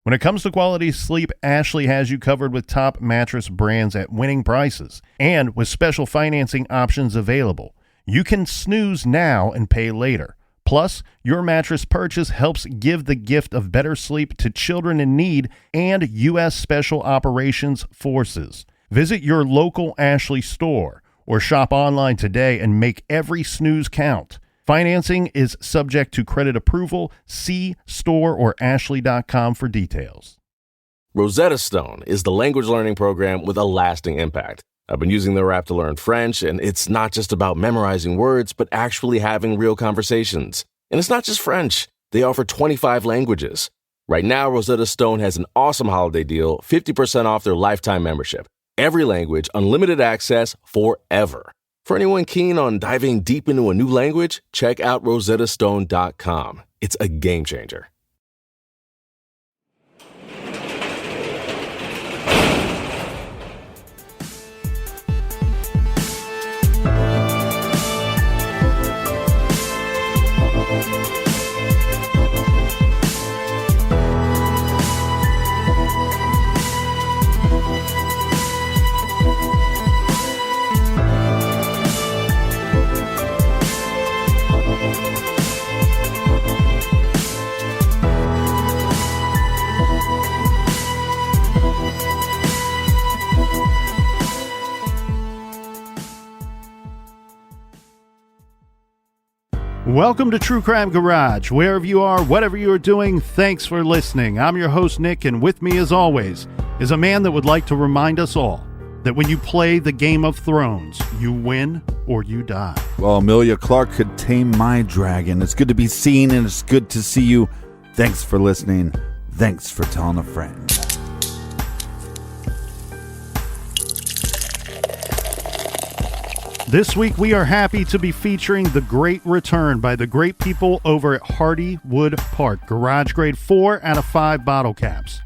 When it comes to quality sleep, Ashley has you covered with top mattress brands at winning prices and with special financing options available. You can snooze now and pay later. Plus, your mattress purchase helps give the gift of better sleep to children in need and U.S. Special Operations Forces. Visit your local Ashley store or shop online today and make every snooze count. Financing is subject to credit approval. See store or ashley.com for details. Rosetta Stone is the language learning program with a lasting impact. I've been using their app to learn French, and it's not just about memorizing words, but actually having real conversations. And it's not just French. They offer 25 languages. Right now, Rosetta Stone has an awesome holiday deal, 50% off their lifetime membership. Every language, unlimited access forever. For anyone keen on diving deep into a new language, check out rosettastone.com. It's a game changer. Welcome to True Crime Garage. Wherever you are, whatever you are doing, thanks for listening. I'm your host, Nick, and with me, as always, is a man that would like to remind us all that when you play the Game of Thrones, you win or you die. Well, Amelia Clark could tame my dragon. It's good to be seen, and it's good to see you. Thanks for listening. Thanks for telling a friend. This week, we are happy to be featuring The Great Return by the great people over at Hardywood Park. Garage grade 4 out of 5 bottle caps.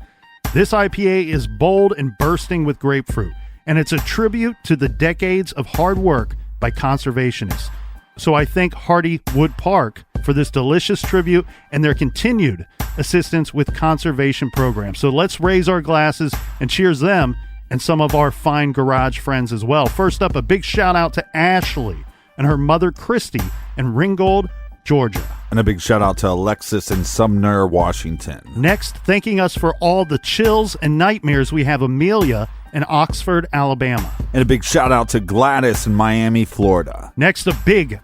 This IPA is bold and bursting with grapefruit, and it's a tribute to the decades of hard work by conservationists. So I thank Hardywood Park for this delicious tribute and their continued assistance with conservation programs. So let's raise our glasses and cheers them and some of our fine garage friends as well. First up, a big shout out to Ashley and her mother Christy in Ringgold, Georgia. And a big shout out to Alexis in Sumner, Washington. Next, thanking us for all the chills and nightmares, we have Amelia in Oxford, Alabama. And a big shout out to Gladys in Miami, Florida. Next, a big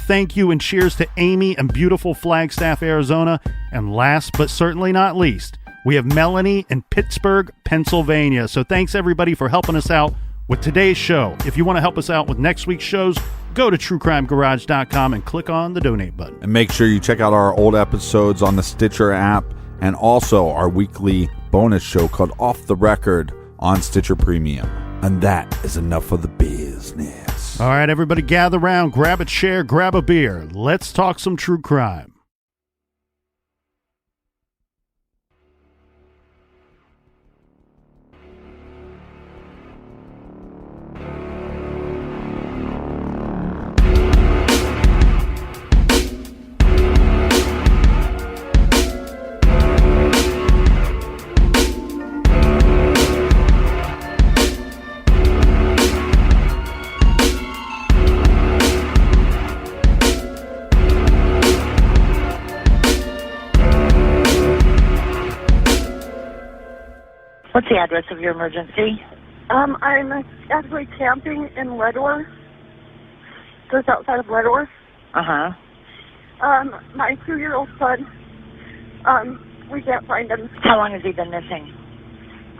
thank you and cheers to Amy in beautiful Flagstaff, Arizona. And last but certainly not least, we have Melanie in Pittsburgh, Pennsylvania. So thanks everybody for helping us out with today's show. If you want to help us out with next week's shows, go to truecrimegarage.com and click on the donate button. And make sure you check out our old episodes on the Stitcher app and also our weekly bonus show called Off the Record on Stitcher Premium. And that is enough of the business. All right, everybody gather around, grab a chair, grab a beer. Let's talk some true crime. What's the address of your emergency? I'm actually camping in Ledworth, just outside of Ledworth. Uh-huh. My 2-year-old son, we can't find him. How long has he been missing?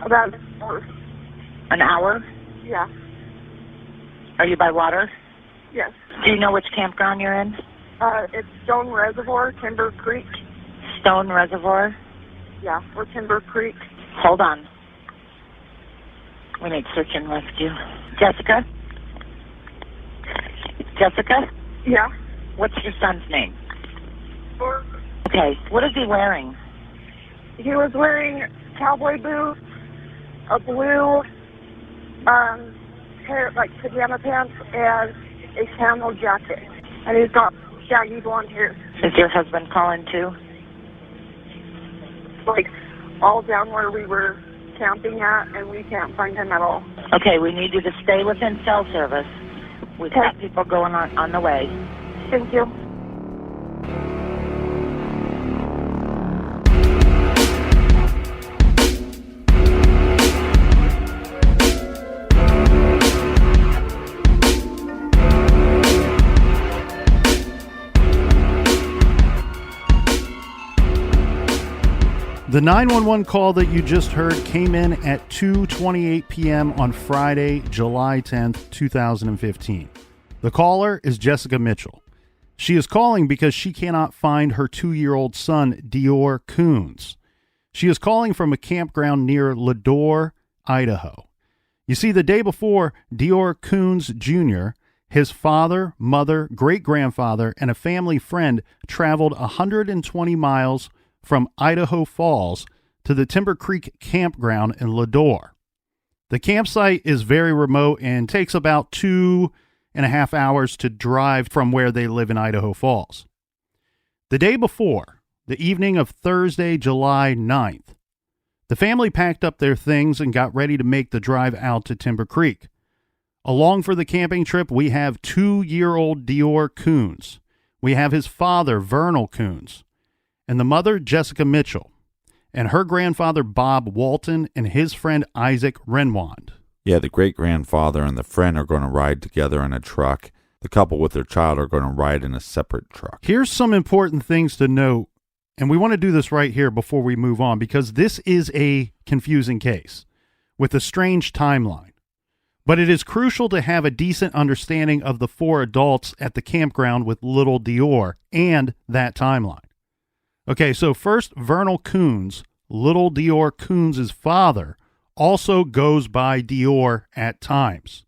About an hour. An hour? Yeah. Are you by water? Yes. Do you know which campground you're in? It's Stone Reservoir, Timber Creek. Stone Reservoir? Yeah, or Timber Creek. Hold on. We need search and rescue. Jessica? Jessica? Yeah. What's your son's name? Or Okay, what is he wearing? he was wearing cowboy boots, a blue pair, like pajama pants, and a camel jacket. And he's got shaggy blonde hair. Is your husband calling too? Like, all down where we were camping at, and we can't find him at all. Okay, we need you to stay within cell service. We've got people going on the way. Thank you. The 911 call that you just heard came in at 2:28 p.m. on Friday, July 10th, 2015. The caller is Jessica Mitchell. She is calling because she cannot find her 2-year-old son, DeOrr Kunz. She is calling from a campground near DeOrr, Idaho. You see, the day before, DeOrr Kunz Jr., his father, mother, great-grandfather, and a family friend traveled 120 miles from Idaho Falls to the Timber Creek campground in DeOrr. The campsite is very remote and takes about 2.5 hours to drive from where they live in Idaho Falls. The day before, the evening of Thursday, July 9th, the family packed up their things and got ready to make the drive out to Timber Creek. Along for the camping trip, we have 2-year-old DeOrr Kunz. We have his father, Vernal Kunz, and the mother, Jessica Mitchell, and her grandfather, Bob Walton, and his friend, Isaac Renwand. Yeah, the great-grandfather and the friend are going to ride together in a truck. The couple with their child are going to ride in a separate truck. Here's some important things to note, and we want to do this right here before we move on, because this is a confusing case with a strange timeline. But it is crucial to have a decent understanding of the 4 adults at the campground with little DeOrr and that timeline. Okay, so first, Vernal Kunz, little DeOrr Kunz's father, also goes by DeOrr at times.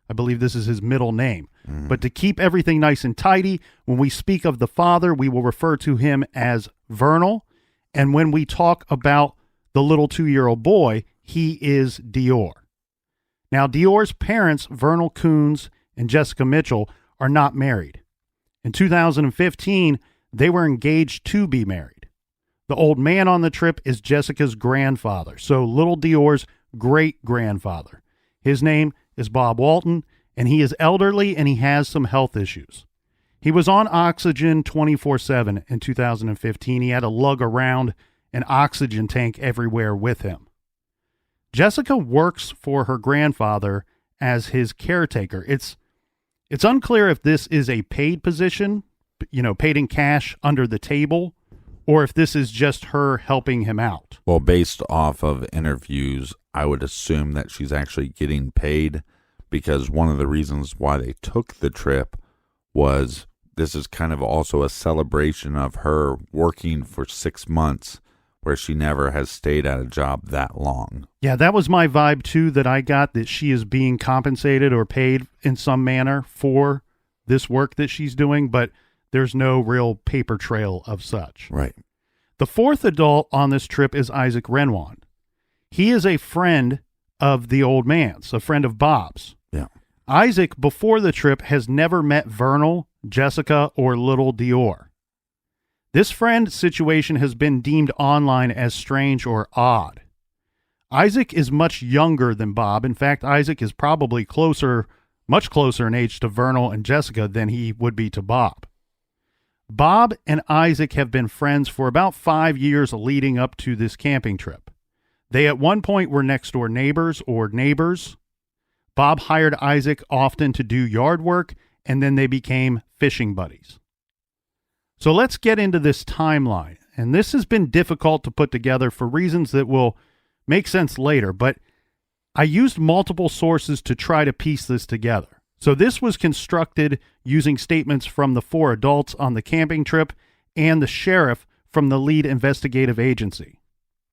I believe this is his middle name. But to keep everything nice and tidy, when we speak of the father, we will refer to him as Vernal. And when we talk about the little 2-year-old boy, he is DeOrr. Now, DeOrr's parents, Vernal Kunz and Jessica Mitchell, are not married. In 2015, they were engaged to be married. The old man on the trip is Jessica's grandfather, so little DeOrr's great-grandfather. His name is Bob Walton, and he is elderly and he has some health issues. He was on oxygen 24/7 in 2015. He had to lug around an oxygen tank everywhere with him. Jessica works for her grandfather as his caretaker. It's unclear if this is a paid position, paid in cash under the table, or if this is just her helping him out. Well, based off of interviews, I would assume that she's actually getting paid, because one of the reasons why they took the trip was this is kind of also a celebration of her working for 6 months, where she never has stayed at a job that long. Yeah, that was my vibe too, that I got, that she is being compensated or paid in some manner for this work that she's doing, but there's no real paper trail of such. Right. The 4th adult on this trip is Isaac Renwand. He is a friend of the old man's, a friend of Bob's. Yeah. Isaac, before the trip, has never met Vernal, Jessica, or little DeOrr. This friend situation has been deemed online as strange or odd. Isaac is much younger than Bob. In fact, Isaac is probably much closer in age to Vernal and Jessica than he would be to Bob. Bob and Isaac have been friends for about 5 years leading up to this camping trip. They at one point were next door neighbors or neighbors. Bob hired Isaac often to do yard work, and then they became fishing buddies. So let's get into this timeline. And this has been difficult to put together for reasons that will make sense later, but I used multiple sources to try to piece this together. So this was constructed using statements from the 4 adults on the camping trip and the sheriff from the lead investigative agency.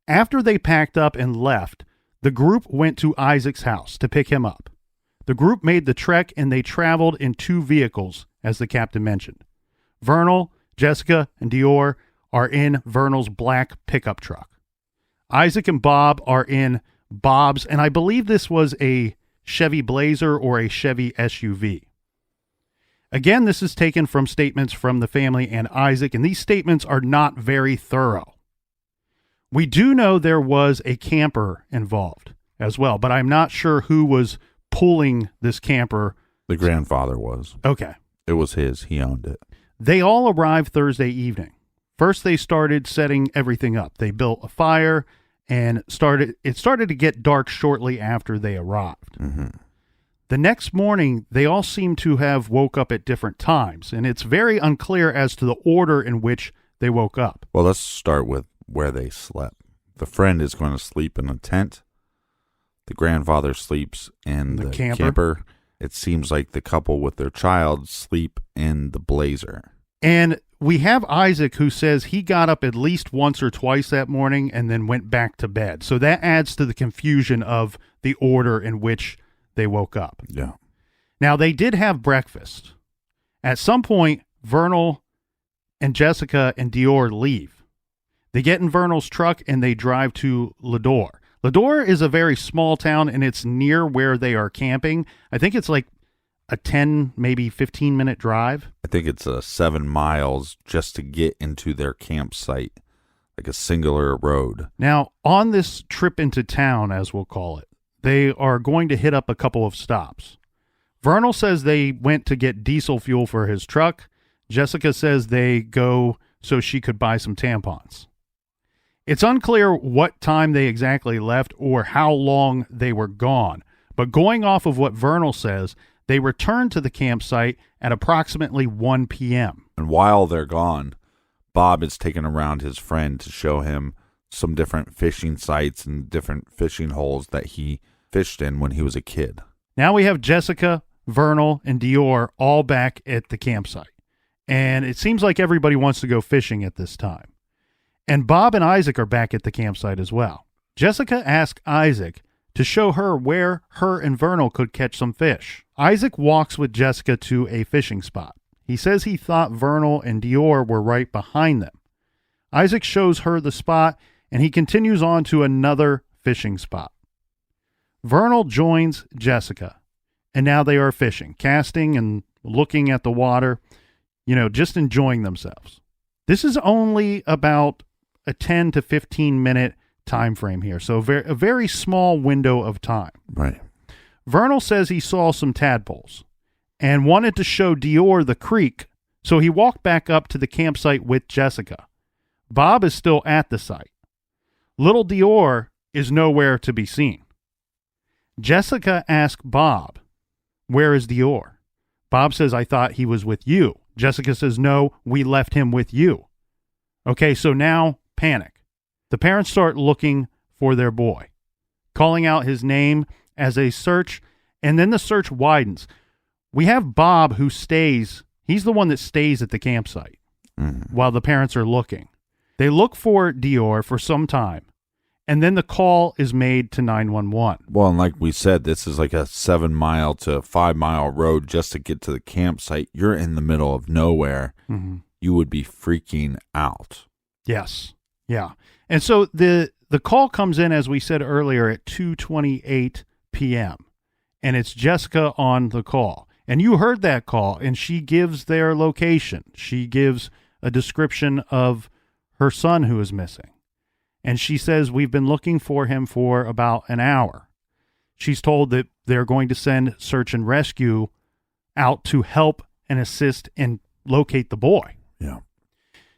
After they packed up and left, the group went to Isaac's house to pick him up. The group made the trek and they traveled in 2 vehicles, as the captain mentioned. Vernal, Jessica, and DeOrr are in Vernal's black pickup truck. Isaac and Bob are in Bob's, and I believe this was a Chevy Blazer or a Chevy SUV. Again, this is taken from statements from the family and Isaac, and these statements are not very thorough. We do know there was a camper involved as well, but I'm not sure who was pulling this camper. The grandfather was. Okay. It was his. He owned it. They all arrived Thursday evening. First, they started setting everything up. They built a fire and it started to get dark shortly after they arrived. Mm-hmm. The next morning, they all seem to have woke up at different times, and it's very unclear as to the order in which they woke up. Well, let's start with where they slept. The friend is going to sleep in a tent. The grandfather sleeps in the camper. It seems like the couple with their child sleep in the blazer. And we have Isaac, who says he got up at least once or twice that morning and then went back to bed. So that adds to the confusion of the order in which they woke up. Yeah. Now, they did have breakfast. At some point, Vernal and Jessica and DeOrr leave. They get in Vernal's truck and they drive to DeOrr. DeOrr is a very small town, and it's near where they are camping. I think it's like a 10, maybe 15-minute drive. I think it's 7 miles just to get into their campsite, like a singular road. Now, on this trip into town, as we'll call it, they are going to hit up a couple of stops. Vernal says they went to get diesel fuel for his truck. Jessica says they go so she could buy some tampons. It's unclear what time they exactly left or how long they were gone, but going off of what Vernal says, they returned to the campsite at approximately 1 p.m. And while they're gone, Bob is taken around his friend to show him some different fishing sites and different fishing holes that he fished in when he was a kid. Now we have Jessica, Vernal, and DeOrr all back at the campsite. And it seems like everybody wants to go fishing at this time. And Bob and Isaac are back at the campsite as well. Jessica asked Isaac to show her where her and Vernal could catch some fish. Isaac walks with Jessica to a fishing spot. He says he thought Vernal and DeOrr were right behind them. Isaac shows her the spot, and he continues on to another fishing spot. Vernal joins Jessica, and now they are fishing, casting and looking at the water, just enjoying themselves. This is only about a 10 to 15 minute time frame here, so a very small window of time. Right. Vernal says he saw some tadpoles and wanted to show DeOrr the creek, so he walked back up to the campsite with Jessica. Bob is still at the site. Little DeOrr is nowhere to be seen. Jessica asked Bob, "Where is DeOrr?" Bob says, "I thought he was with you." Jessica says, "No, we left him with you." Okay, so now panic. The parents start looking for their boy, calling out his name as they search, and then the search widens. We have Bob who stays. He's the one that stays at the campsite while the parents are looking. They look for DeOrr for some time, and then the call is made to 911. Well, and like we said, this is like a 7 mile to 5 mile road just to get to the campsite. You're in the middle of nowhere. Mm-hmm. You would be freaking out. Yes. Yeah. And so the call comes in, as we said earlier, at 2:28 p.m. And it's Jessica on the call. And you heard that call, and she gives their location. She gives a description of her son who is missing. And she says, "We've been looking for him for about an hour." She's told that they're going to send search and rescue out to help and assist and locate the boy. Yeah.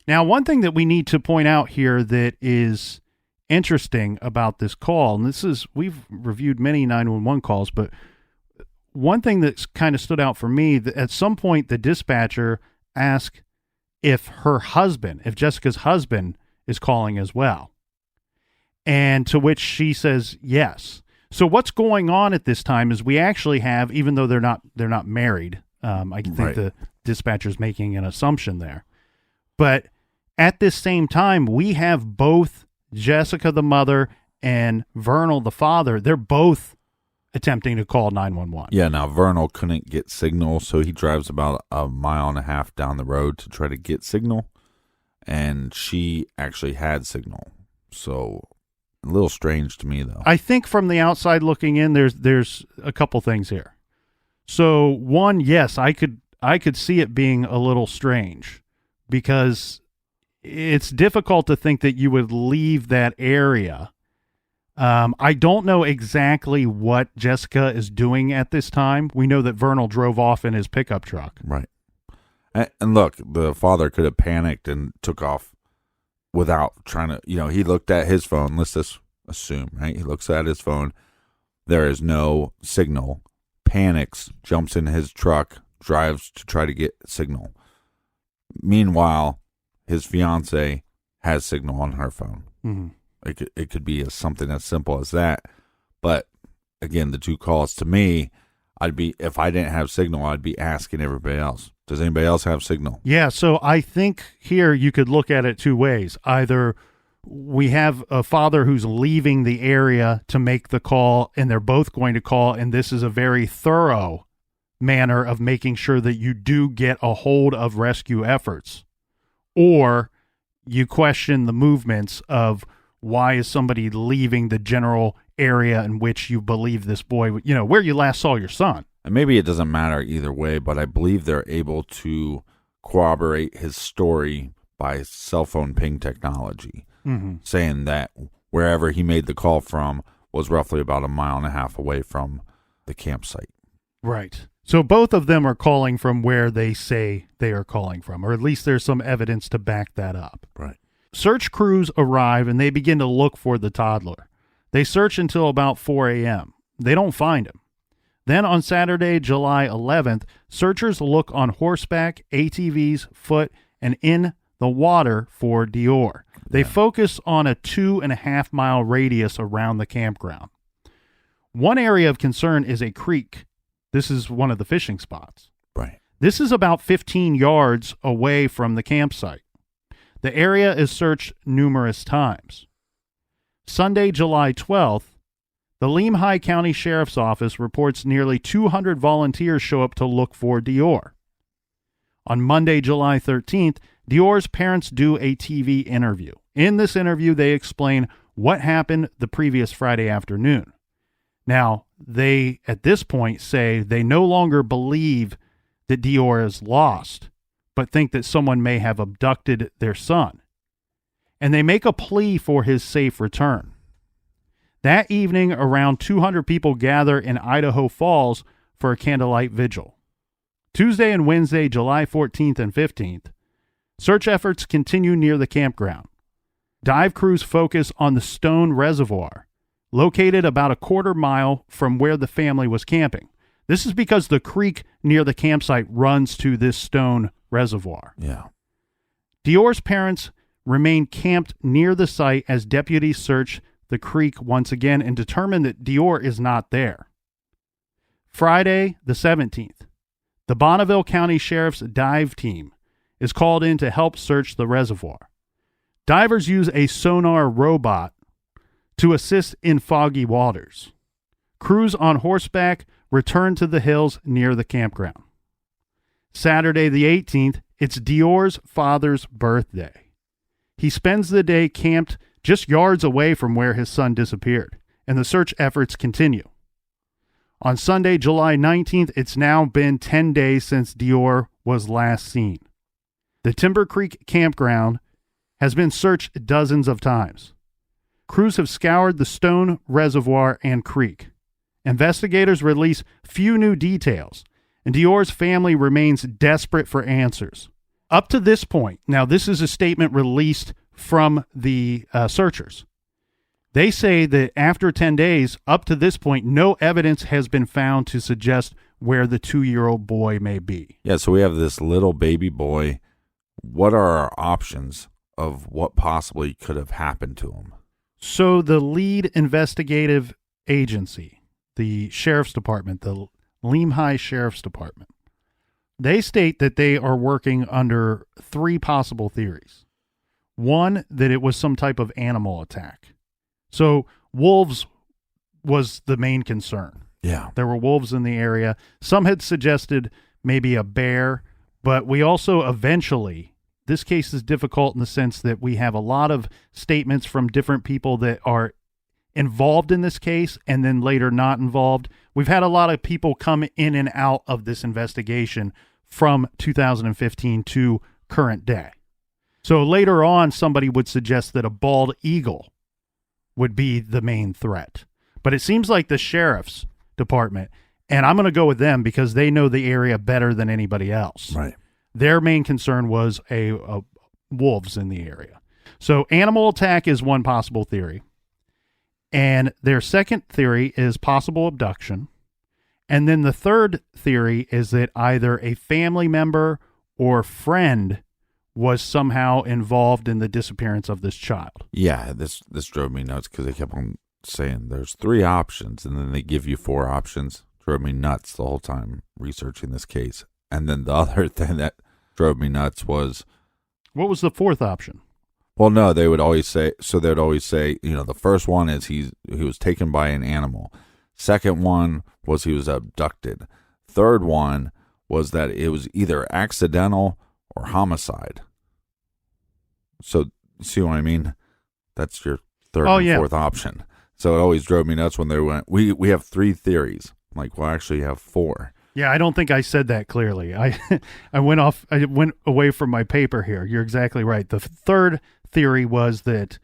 Now, one thing that we need to point out here that is interesting about this call, and we've reviewed many 911 calls, but one thing that's kind of stood out for me, that at some point the dispatcher asked if Jessica's husband is calling as well. And to which she says yes. So what's going on at this time is we actually have, even though they're not married, I think Right. the dispatcher's making an assumption there. But at this same time, we have both Jessica, the mother, and Vernal, the father. They're both attempting to call 911. Yeah, now Vernal couldn't get signal, so he drives about 1.5 miles down the road to try to get signal. And she actually had signal. So a little strange to me, though. I think from the outside looking in, there's a couple things here. So one, yes, I could see it being a little strange, because it's difficult to think that you would leave that area. I don't know exactly what Jessica is doing at this time. We know that Vernal drove off in his pickup truck. Right. And look, the father could have panicked and took off without trying to, he looked at his phone. Let's just assume, right? He looks at his phone. There is no signal. Panics, jumps in his truck, drives to try to get signal. Meanwhile, his fiance has signal on her phone. Mm-hmm. It could be something as simple as that. But again, the two calls to me, if I didn't have signal, I'd be asking everybody else, does anybody else have signal? Yeah, so I think here you could look at it two ways. Either we have a father who's leaving the area to make the call, and they're both going to call, and this is a very thorough manner of making sure that you do get a hold of rescue efforts. Or you question the movements of why is somebody leaving the general area in which you believe this boy, where you last saw your son. And maybe it doesn't matter either way, but I believe they're able to corroborate his story by cell phone ping technology, saying that wherever he made the call from was roughly about 1.5 miles away from the campsite. Right. So both of them are calling from where they say they are calling from, or at least there's some evidence to back that up. Right. Search crews arrive and they begin to look for the toddler. They search until about 4 a.m. They don't find him. Then on Saturday, July 11th, searchers look on horseback, ATVs, foot, and in the water for DeOrr. They focus on a 2.5 mile radius around the campground. One area of concern is a creek. This is one of the fishing spots. Right. This is about 15 yards away from the campsite. The area is searched numerous times. Sunday, July 12th, the Lehigh County Sheriff's Office reports nearly 200 volunteers show up to look for DeOrr. On Monday, July 13th, DeOrr's parents do a TV interview. In this interview, they explain what happened the previous Friday afternoon. Now, they, at this point, say they no longer believe that DeOrr is lost, but think that someone may have abducted their son. And they make a plea for his safe return. That evening, around 200 people gather in Idaho Falls for a candlelight vigil. Tuesday and Wednesday, July 14th and 15th, search efforts continue near the campground. Dive crews focus on the Stone Reservoir, located about 1/4 mile from where the family was camping. This is because the creek near the campsite runs to this stone reservoir. Yeah. DeOrr's parents remain camped near the site as deputies search the creek once again and determine that DeOrr is not there. Friday, the 17th, the Bonneville County Sheriff's dive team is called in to help search the reservoir. Divers use a sonar robot to assist in foggy waters. Crews on horseback return to the hills near the campground. Saturday the 18th, it's DeOrr's father's birthday. He spends the day camped just yards away from where his son disappeared, and the search efforts continue. On Sunday, July 19th, it's now been 10 days since DeOrr was last seen. The Timber Creek campground has been searched dozens of times. Crews have scoured the Stone Reservoir and creek. Investigators release few new details, and DeOrr's family remains desperate for answers. Up to this point, now this is a statement released from the searchers. They say that after 10 days, up to this point, no evidence has been found to suggest where the 2-year-old boy may be. Yeah, so we have this little baby boy. What are our options of what possibly could have happened to him? So the lead investigative agency, the Sheriff's Department, the Lehigh Sheriff's Department, they state that they are working under 3 possible theories. One, that it was some type of animal attack. So wolves was the main concern. Yeah. There were wolves in the area. Some had suggested maybe a bear, but we also eventually, this case is difficult in the sense that we have a lot of statements from different people that are involved in this case and then later not involved. We've had a lot of people come in and out of this investigation from 2015 to current day. So later on, somebody would suggest that a bald eagle would be the main threat. But it seems like the sheriff's department, and I'm going to go with them because they know the area better than anybody else. Right. Their main concern was a wolves in the area. So animal attack is one possible theory. And their second theory is possible abduction. And then the third theory is that either a family member or friend was somehow involved in the disappearance of this child. Yeah, this drove me nuts because they kept on saying there's 3 options, and then they give you 4 options. Drove me nuts the whole time researching this case. And then the other thing that drove me nuts was... What was the fourth option? Well, no, they would always say, the first one is he was taken by an animal. Second one was he was abducted. Third one was that it was either accidental or homicide. So, see what I mean? That's your third and fourth option. So it always drove me nuts when they went, we have 3 theories. I'm like, well, actually you have 4. Yeah, I don't think I said that clearly. I went away from my paper here. You're exactly right. The third theory was that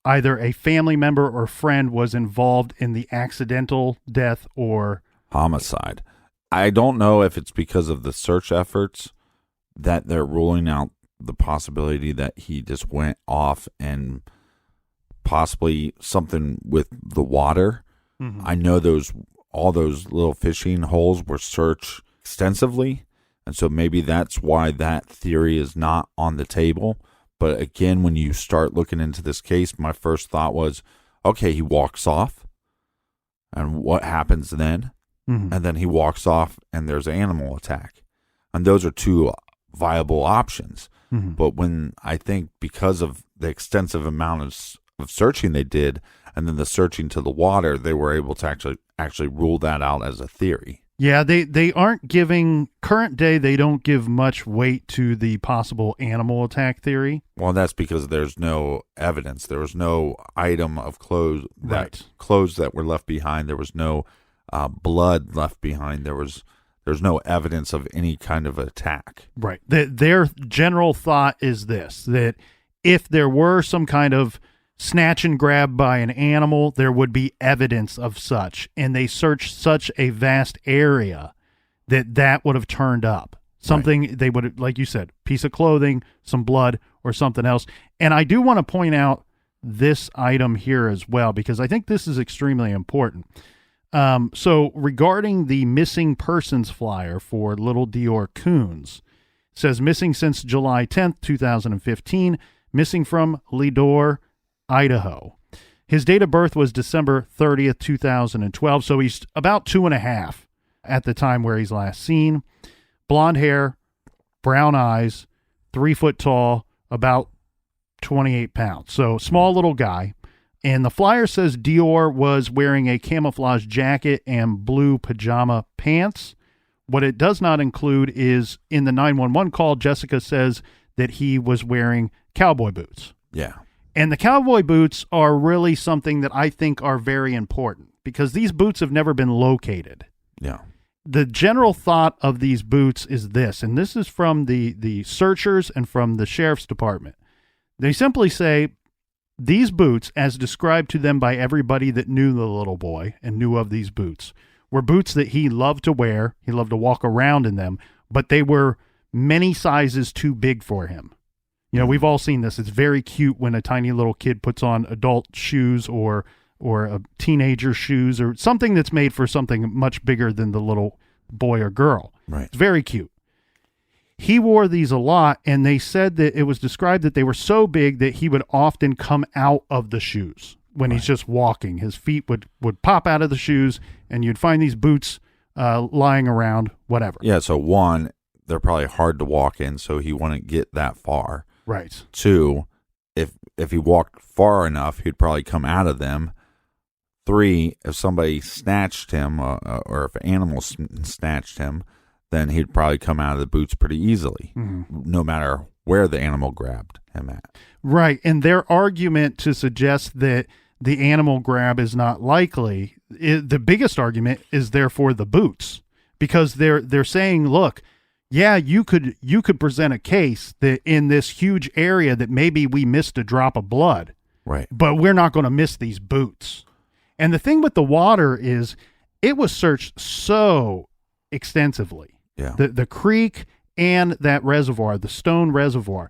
either a family member or friend was involved in the accidental death or homicide. I don't know if it's because of the search efforts that they're ruling out the possibility that he just went off and possibly something with the water. Mm-hmm. I know all those little fishing holes were searched extensively, and so maybe that's why that theory is not on the table. But again, when you start looking into this case, my first thought was, okay, he walks off, and what happens then? Mm-hmm. And then he walks off, and there's an animal attack. And those are 2 viable options. Mm-hmm. But when I think because of the extensive amount of searching they did, and then the searching to the water, they were able to actually rule that out as a theory. Yeah, they aren't giving, current day, they don't give much weight to the possible animal attack theory. Well, that's because there's no evidence. There was no item of clothes that were left behind. There was no blood left behind. There's no evidence of any kind of attack. Right. Their general thought is this, that if there were some kind of snatch and grab by an animal, there would be evidence of such. And they searched such a vast area that would have turned up. Something right. They would have, like you said, piece of clothing, some blood, or something else. And I do want to point out this item here as well, because I think this is extremely important. So regarding the missing persons flyer for little DeOrr Kunz, it says missing since July 10th, 2015, missing from Leadore, Idaho. His date of birth was December 30th, 2012, so he's about 2.5 at the time where he's last seen. Blonde hair, brown eyes, 3 foot tall, about 28 pounds. So small little guy. And the flyer says DeOrr was wearing a camouflage jacket and blue pajama pants. What it does not include is in the 911 call, Jessica says that he was wearing cowboy boots. Yeah. And the cowboy boots are really something that I think are very important because these boots have never been located. Yeah. The general thought of these boots is this, and this is from the searchers and from the sheriff's department. They simply say these boots, as described to them by everybody that knew the little boy and knew of these boots, were boots that he loved to wear. He loved to walk around in them, but they were many sizes too big for him. You know, we've all seen this. It's very cute when a tiny little kid puts on adult shoes or a teenager shoes or something that's made for something much bigger than the little boy or girl. Right. It's very cute. He wore these a lot, and they said that it was described that they were so big that he would often come out of the shoes when he's just walking. His feet would pop out of the shoes, and you'd find these boots lying around, whatever. Yeah, so 1, they're probably hard to walk in, so he wouldn't get that far. Right. 2, if he walked far enough, he'd probably come out of them. 3, if somebody snatched him or if an animal snatched him, then he'd probably come out of the boots pretty easily, no matter where the animal grabbed him at. Right. And their argument to suggest that the animal grab is not likely, the biggest argument is therefore the boots, because they're saying, look, yeah, you could present a case that in this huge area that maybe we missed a drop of blood, Right. but we're not going to miss these boots. And the thing with the water is it was searched so extensively. Yeah. The creek and that reservoir, the stone reservoir.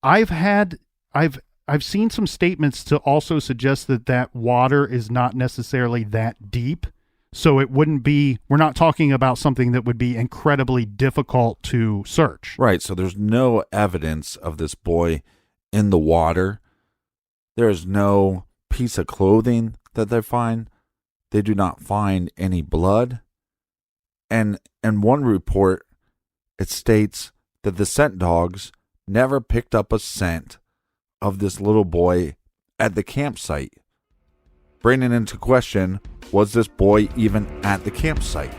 I've seen some statements to also suggest that water is not necessarily that deep. So it wouldn't be, we're not talking about something that would be incredibly difficult to search. Right. So there's no evidence of this boy in the water. There's no piece of clothing that they find. They do not find any blood. And in one report, it states that the scent dogs never picked up a scent of this little boy at the campsite. Bringing into question, was this boy even at the campsite?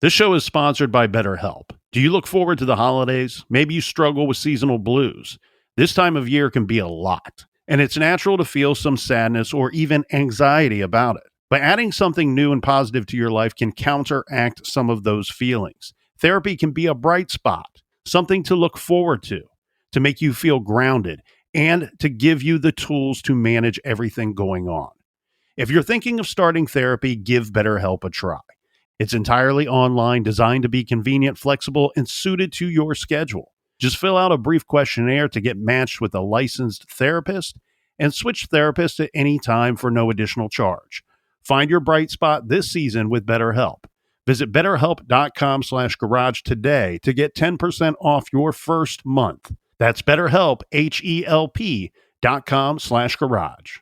This show is sponsored by BetterHelp. Do you look forward to the holidays? Maybe you struggle with seasonal blues. This time of year can be a lot, and it's natural to feel some sadness or even anxiety about it. But adding something new and positive to your life can counteract some of those feelings. Therapy can be a bright spot, something to look forward to make you feel grounded, and to give you the tools to manage everything going on. If you're thinking of starting therapy, give BetterHelp a try. It's entirely online, designed to be convenient, flexible, and suited to your schedule. Just fill out a brief questionnaire to get matched with a licensed therapist and switch therapists at any time for no additional charge. Find your bright spot this season with BetterHelp. Visit BetterHelp.com/garage today to get 10% off your first month. That's BetterHelp, HELP.com/garage.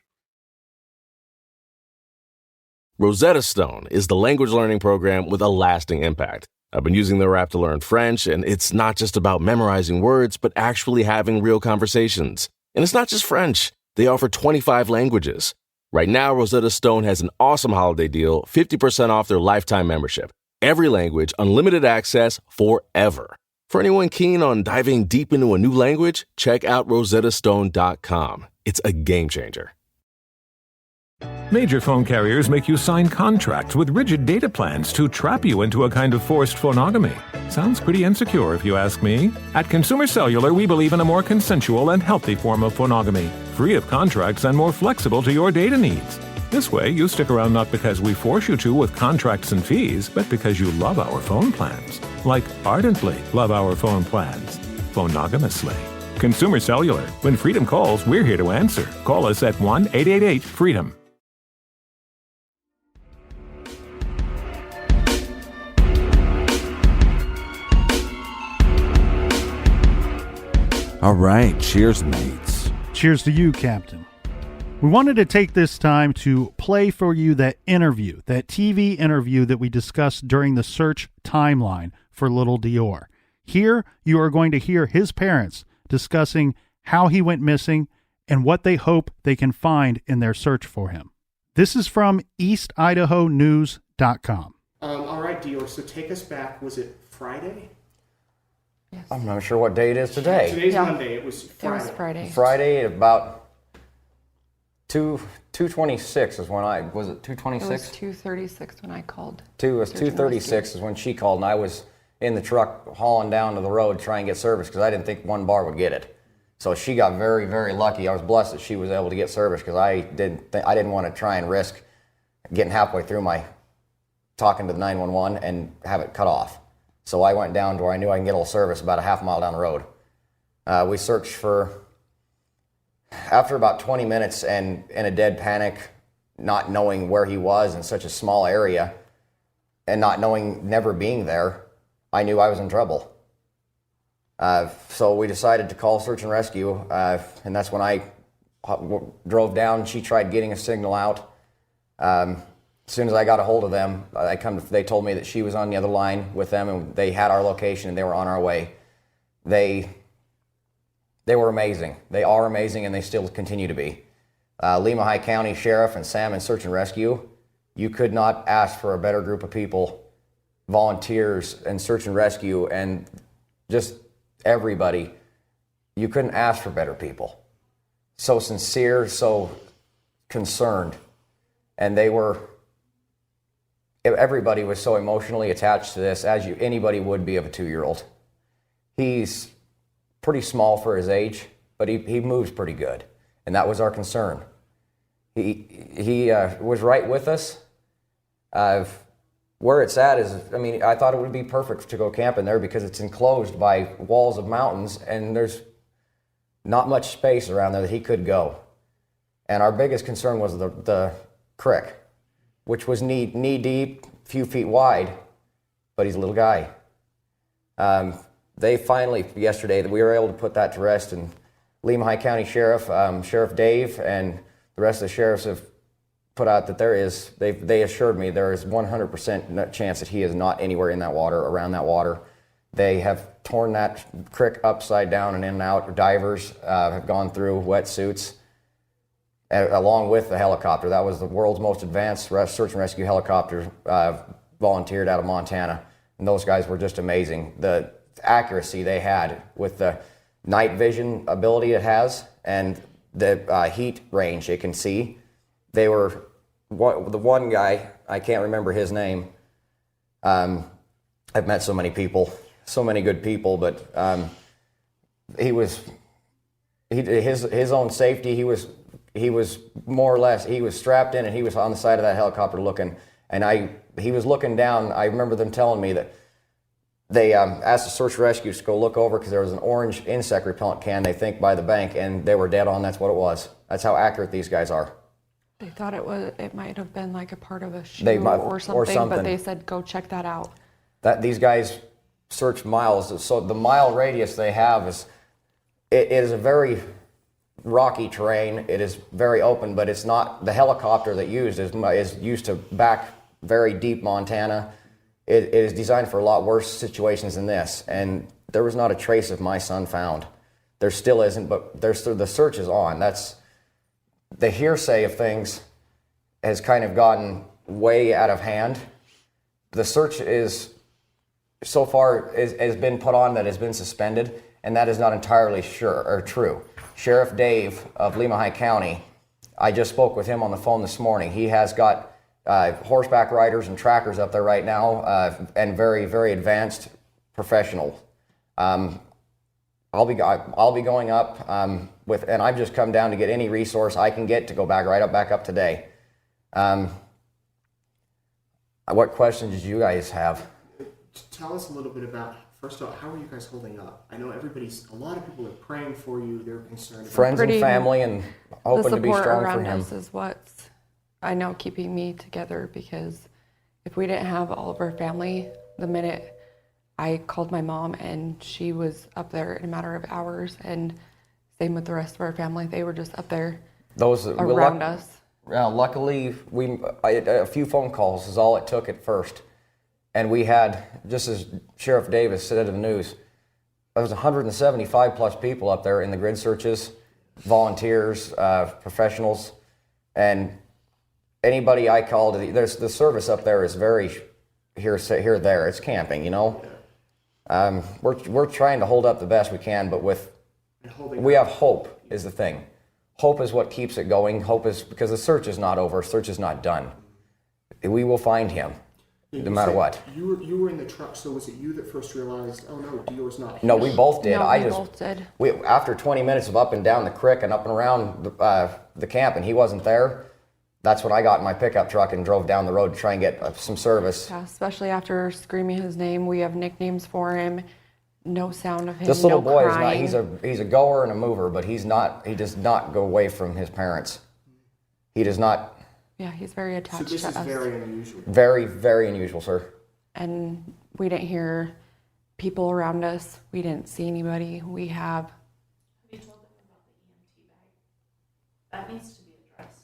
Rosetta Stone is the language learning program with a lasting impact. I've been using their app to learn French, and it's not just about memorizing words, but actually having real conversations. And it's not just French. They offer 25 languages. Right now, Rosetta Stone has an awesome holiday deal, 50% off their lifetime membership. Every language, unlimited access forever. For anyone keen on diving deep into a new language, check out rosettastone.com. It's a game changer. Major phone carriers make you sign contracts with rigid data plans to trap you into a kind of forced phonogamy. Sounds pretty insecure if you ask me. At Consumer Cellular, we believe in a more consensual and healthy form of phonogamy, free of contracts and more flexible to your data needs. This way, you stick around not because we force you to with contracts and fees, but because you love our phone plans. Like ardently love our phone plans. Phonogamously. Consumer Cellular. When freedom calls, we're here to answer. Call us at 1-888-FREEDOM. All right. Cheers, mates. Cheers to you, Captain. We wanted to take this time to play for you that interview, that TV interview that we discussed during the search timeline for little DeOrr. Here, you are going to hear his parents discussing how he went missing and what they hope they can find in their search for him. This is from EastIdahoNews.com. All right, DeOrr, so take us back. Was it Friday? Yes. I'm not sure what day it is today. Today's Monday. It was Friday. It was Friday. Friday at about 2:26 is when I, was it 2:26? It was 2:36 when I called. It was 2:36 is when she called, and I was in the truck hauling down to the road to try and get service because I didn't think one bar would get it. So she got very, very lucky. I was blessed that she was able to get service because I didn't want to try and risk getting halfway through my talking to the 911 and have it cut off. So I went down to where I knew I can get a little service about a half mile down the road. We searched after about 20 minutes and in a dead panic, not knowing where he was in such a small area and never being there, I knew I was in trouble. So we decided to call search and rescue, and that's when I drove down. She tried getting a signal out. As soon as I got a hold of them, they told me that she was on the other line with them, and they had our location, and they were on our way. They were amazing. They are amazing, and they still continue to be. Lemhi County Sheriff and Salmon Search and Rescue, you could not ask for a better group of people, volunteers and search and rescue, and just everybody You couldn't ask for better people. So sincere, so concerned. And everybody was so emotionally attached to this, as anybody would be of a 2-year-old. He's pretty small for his age, but he moves pretty good. And that was our concern. He was right with us. Where it's at is, I thought it would be perfect to go camping there because it's enclosed by walls of mountains and there's not much space around there that he could go. And our biggest concern was the creek, which was knee deep, few feet wide, but he's a little guy. They finally, yesterday, we were able to put that to rest, and Lehigh County Sheriff, Sheriff Dave, and the rest of the sheriffs have put out that they assured me there is 100% chance that he is not anywhere in that water, around that water. They have torn that creek upside down and in and out. Divers have gone through wetsuits, along with the helicopter. That was the world's most advanced search and rescue helicopter, volunteered out of Montana. And those guys were just amazing. The accuracy they had with the night vision ability it has and the heat range it can see. They were, the one guy, I can't remember his name. I've met so many people, so many good people, but his own safety, he was more or less, he was strapped in and he was on the side of that helicopter looking, and he was looking down. I remember them telling me that they asked the search and rescue to go look over because there was an orange insect repellent can, they think, by the bank, and they were dead on. That's what it was. That's how accurate these guys are. They thought it might have been like a part of a shoe or something, but they said, go check that out. These guys search miles. So the mile radius they have it is a very rocky terrain. It is very open, but it's not, the helicopter that is used to back very deep Montana. It is designed for a lot worse situations than this. And there was not a trace of my son found. There still isn't, but the search is on. That's the hearsay of things has kind of gotten way out of hand. The search is so far has been put on that has been suspended, and that is not entirely sure or true. Sheriff Dave of Lehigh County, I just spoke with him on the phone this morning. He has got horseback riders and trackers up there right now, and very, very advanced professionals. I'll be going up and I've just come down to get any resource I can get to go back up today. What questions did you guys have? Tell us a little bit about, first off, how are you guys holding up? I know a lot of people are praying for you. They're concerned about friends and family, and hoping to be strong for him. The support around us is what's, I know, keeping me together, because if we didn't have all of our family, the minute I called my mom and she was up there in a matter of hours, and same with the rest of our family, they were just up there around us. Luckily, a few phone calls is all it took at first. And we had, just as Sheriff Davis said in the news, there was 175 plus people up there in the grid searches, volunteers, professionals, and anybody I called. There's the service up there is very here, there. It's camping, you know. We're trying to hold up the best we can, but we have hope is the thing. Hope is what keeps it going. Hope is because the search is not over. Search is not done. We will find him. No matter what. You were in the truck, so was it you that first realized, oh no, DeOrr's not here? No, we both did. No, we both did. After 20 minutes of up and down the creek and up and around the camp, and he wasn't there, that's when I got in my pickup truck and drove down the road to try and get some service. Yeah, especially after screaming his name. We have nicknames for him. No sound of him. This little boy crying. is not. He's a goer and a mover, but he does not go away from his parents. He does not. Yeah, he's very attached to us. So this is very unusual. Very, very unusual, sir. And we didn't hear people around us. We didn't see anybody. We have. Have you told them about the EMT bag? That needs to be addressed.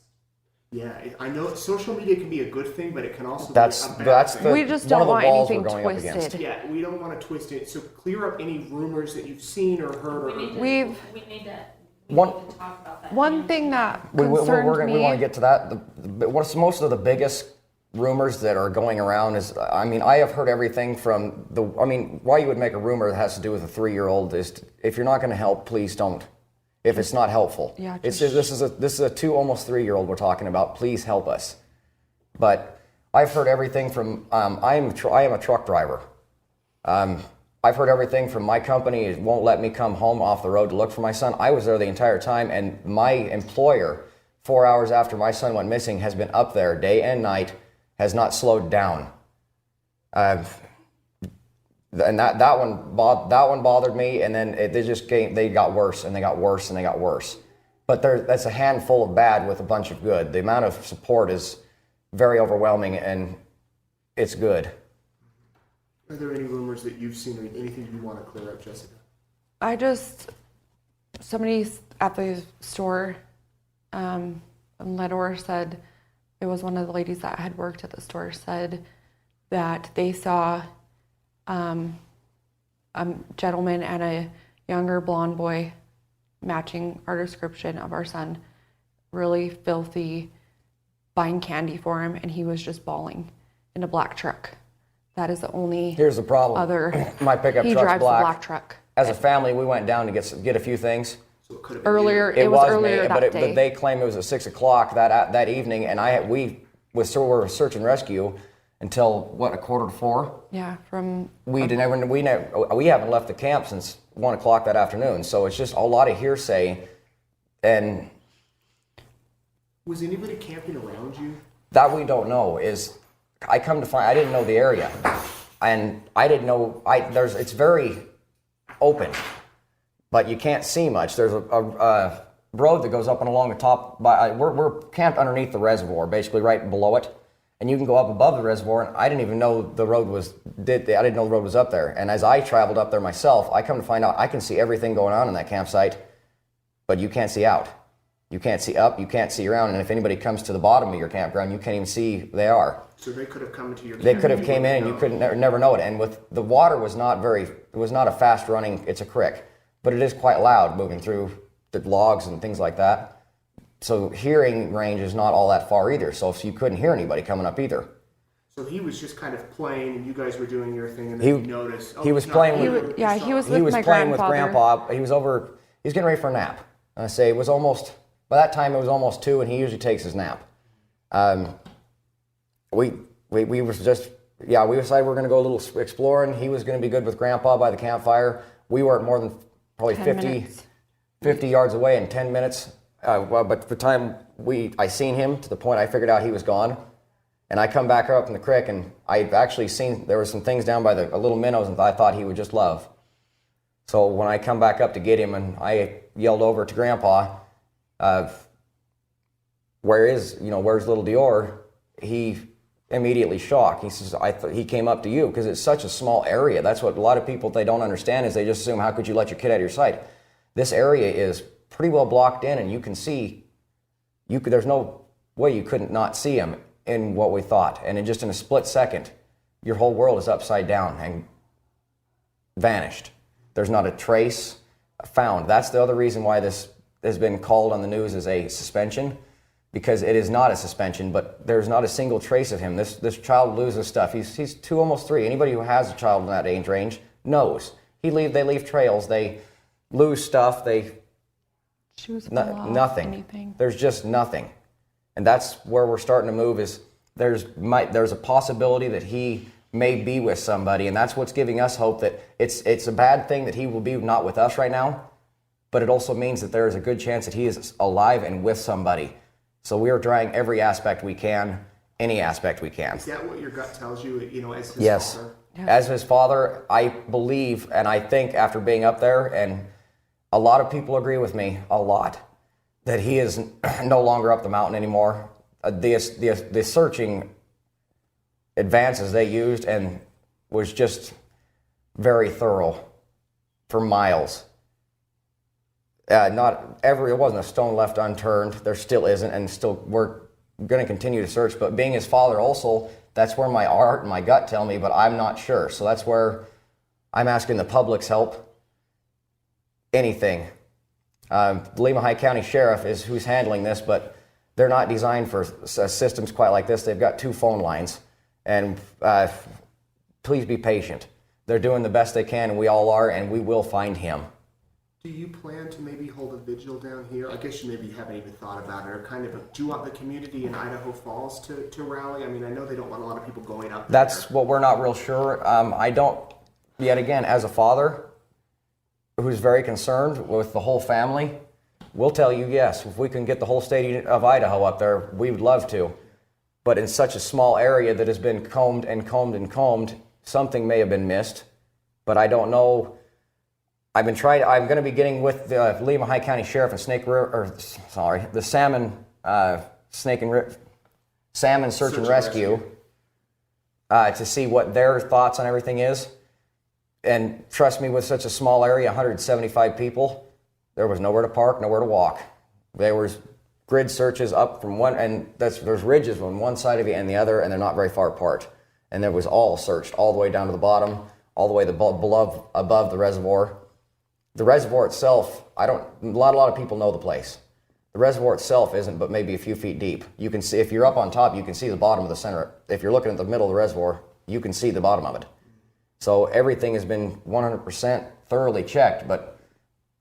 Yeah, I know social media can be a good thing, but it can also be a bad thing. We just don't want anything twisted. Yeah, we don't want to twist it. So clear up any rumors that you've seen or heard. We need to talk about that. One thing that we concerned me. want to get to that. What's most of the biggest rumors that are going around is, I mean, I have heard everything from why you would make a rumor that has to do with a 3-year-old is, if you're not going to help, please don't. If it's not helpful. Yeah, this is a 2, almost 3-year-old we're talking about. Please help us. But I've heard everything from, I am a truck driver. I've heard everything from my company won't let me come home off the road to look for my son. I was there the entire time, and my employer, 4 hours after my son went missing, has been up there day and night, has not slowed down. And that one bothered me, and then they got worse, and they got worse, and they got worse. But that's a handful of bad with a bunch of good. The amount of support is very overwhelming, and it's good. Are there any rumors that you've seen or anything you want to clear up, Jessica? Somebody at the store in DeOrr said, it was one of the ladies that had worked at the store, said that they saw a gentleman and a younger blonde boy matching our description of our son, really filthy, buying candy for him, and he was just bawling in a black truck. That is the only. Here's the problem. My pickup truck's drives black. A black truck. As a family, we went down to get a few things. So it could have been earlier. It was earlier me, that day. But they claim it was at 6 o'clock that evening, and we were search and rescue until 3:45. Yeah, we haven't left the camp since 1 o'clock that afternoon. So it's just a lot of hearsay, and was anybody camping around you? That we don't know. I come to find I didn't know the area, and I didn't know it's very open, but you can't see much. There's a road that goes up and along the top. We're camped underneath the reservoir, basically right below it, and you can go up above the reservoir. And I didn't even know the road was up there. And as I traveled up there myself, I come to find out I can see everything going on in that campsite, but you can't see out. You can't see up, you can't see around, and if anybody comes to the bottom of your campground, you can't even see they are. So they could have come into your camp. They could have came in and you couldn't never know it. And with the water it was not a fast running, it's a creek, but it is quite loud moving through the logs and things like that. So hearing range is not all that far either. So you couldn't hear anybody coming up either. So he was just kind of playing, and you guys were doing your thing, and then you noticed. He was playing with my Grandpa. He was getting ready for a nap. And I say it was almost. By that time, it was almost 2, and he usually takes his nap. We decided we were going to go a little exploring. He was going to be good with Grandpa by the campfire. We weren't more than probably 50 yards away in 10 minutes. But the time I seen him to the point I figured out he was gone. And I come back up in the creek, and I actually seen there were some things down by the little minnows and I thought he would just love. So when I come back up to get him, and I yelled over to Grandpa, where's little DeOrr? He immediately shocked. He says, he came up to you because it's such a small area. That's what a lot of people, they don't understand, is they just assume, how could you let your kid out of your sight? This area is pretty well blocked in, and you can see, there's no way you couldn't not see him in what we thought. And in a split second, your whole world is upside down and vanished. There's not a trace found. That's the other reason why this has been called on the news as a suspension, because it is not a suspension, but there's not a single trace of him. This child loses stuff. He's 2, almost 3. Anybody who has a child in that age range knows. They leave trails. They lose stuff. Nothing. Anything. There's just nothing. And that's where we're starting to move, is there's a possibility that he may be with somebody, and that's what's giving us hope that it's a bad thing that he will be not with us right now. But it also means that there is a good chance that he is alive and with somebody. So we are trying every aspect we can, any aspect we can. Is that what your gut tells you, as his father? Yes. As his father, I believe, and I think after being up there, and a lot of people agree with me, a lot, that he is no longer up the mountain anymore. The searching advances they used and was just very thorough for miles. It wasn't a stone left unturned. There still isn't, and we're going to continue to search. But being his father also, that's where my heart and my gut tell me, but I'm not sure. So that's where I'm asking the public's help. Anything. The Lehigh County Sheriff is who's handling this, but They're not designed for systems quite like this. They've got 2 phone lines, and please be patient. They're doing the best they can, and we all are, and we will find him. Do you plan to maybe hold a vigil down here? I guess you maybe haven't even thought about it, or do you want the community in Idaho Falls to rally? I mean, I know they don't want a lot of people going up there. That's what we're not real sure. I don't, yet again, as a father who's very concerned with the whole family, we'll tell you yes. If we can get the whole state of Idaho up there, we would love to. But in such a small area that has been combed and combed and combed, something may have been missed, but I don't know. I'm going to be getting with the Lehigh County Sheriff and the Salmon Search and Rescue to see what their thoughts on everything is. And trust me, with such a small area, 175 people, there was nowhere to park, nowhere to walk. There was grid searches up from one, and there's ridges on one side of you and the other, and they're not very far apart. And there was all searched, all the way down to the bottom, all the way above the reservoir. The reservoir itself, a lot of people know the place. The reservoir itself isn't but maybe a few feet deep. You can see, if you're up on top, you can see the bottom of the center. If you're looking at the middle of the reservoir, you can see the bottom of it. So everything has been 100% thoroughly checked, but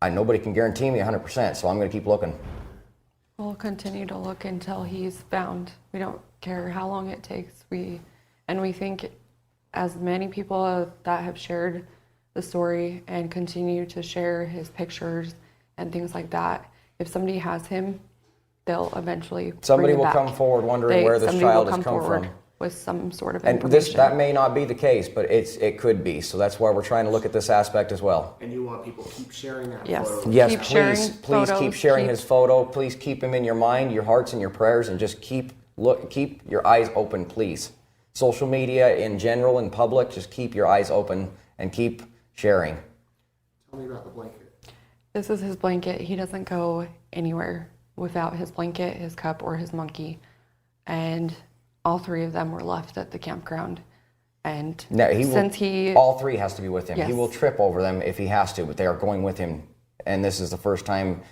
nobody can guarantee me 100%, so I'm going to keep looking. We'll continue to look until he's found. We don't care how long it takes. We think as many people that have shared the story and continue to share his pictures and things like that, if somebody has him, they'll eventually somebody bring will back. come forward wondering where this child has come from with some sort of and information. that may not be the case, but it could be. So that's why we're trying to look at this aspect as well. And you want people to keep sharing that Yes. photo? Yes, please keep sharing his photo. Please keep him in your mind, your hearts, and your prayers, and just keep your eyes open, please. Social media in general, in public, just keep your eyes open and keep sharing. Tell me about the blanket. This is his blanket. He doesn't go anywhere without his blanket, his cup, or his monkey. And all 3 of them were left at the campground. And all 3 has to be with him. Yes. He will trip over them if he has to, but they are going with him. And this is the first time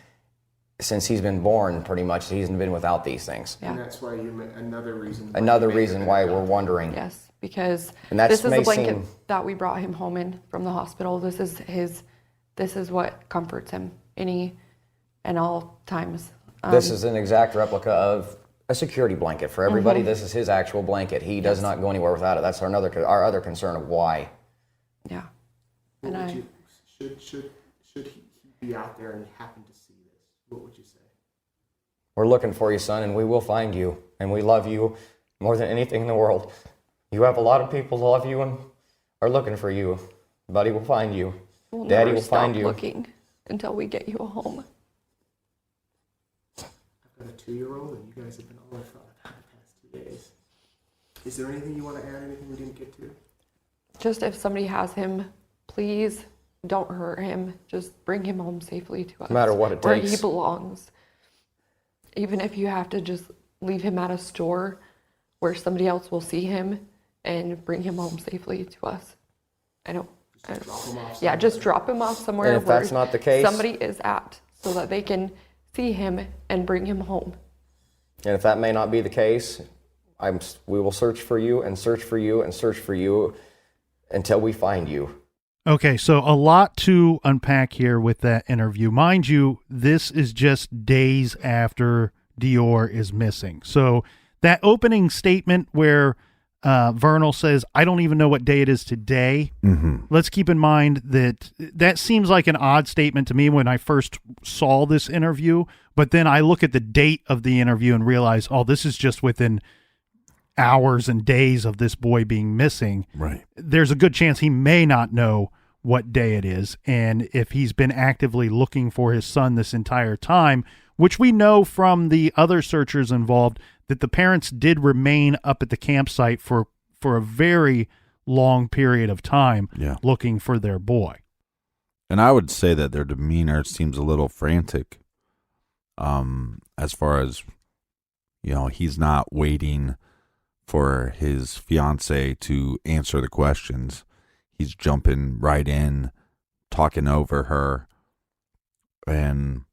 since he's been born, pretty much, he hasn't been without these things. Yeah. And that's why another reason why we're wondering. Yes, because this is the blanket that we brought him home in from the hospital. This is what comforts him any and all times. This is an exact replica of a security blanket for everybody. This is his actual blanket. He does not go anywhere without it. That's our other concern of why. Yeah. Should he be out there and happen to see this? What would you say? We're looking for you, son, and we will find you. And we love you more than anything in the world. You have a lot of people who love you and are looking for you. Buddy will find you. Daddy will find you. Looking until we get you a home. I've got a 2-year-old, and you guys have been all I thought about the past 2 days. Is there anything you want to add? Anything we didn't get to? Just if somebody has him, please don't hurt him. Just bring him home safely to us. No matter what it where takes. he belongs. Even if you have to just leave him at a store where somebody else will see him and bring him home safely to us. Just drop him off somewhere and if where that's not the case, somebody is at, so that they can see him and bring him home. And if that may not be the case, we will search for you and search for you and search for you until we find you. Okay, so a lot to unpack here with that interview. Mind you, this is just days after DeOrr is missing. So that opening statement where Vernal says, I don't even know what day it is today. Let's keep in mind that seems like an odd statement to me when I first saw this interview. But then I look at the date of the interview and realize, this is just within hours and days of this boy being missing. Right. There's a good chance he may not know what day it is. And if he's been actively looking for his son this entire time, which we know from the other searchers involved, that the parents did remain up at the campsite for a very long period of time looking for their boy. And I would say that their demeanor seems a little frantic. As far as, he's not waiting for his fiance to answer the questions. He's jumping right in, talking over her, and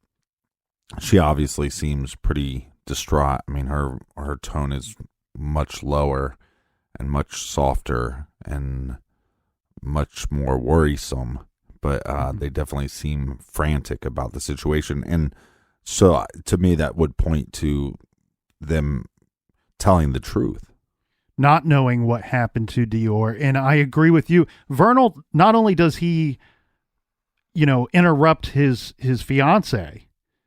she obviously seems pretty distraught. I mean, her tone is much lower and much softer and much more worrisome, but they definitely seem frantic about the situation. And so to me, that would point to them telling the truth. Not knowing what happened to DeOrr. And I agree with you. Vernal, not only does he, interrupt his fiance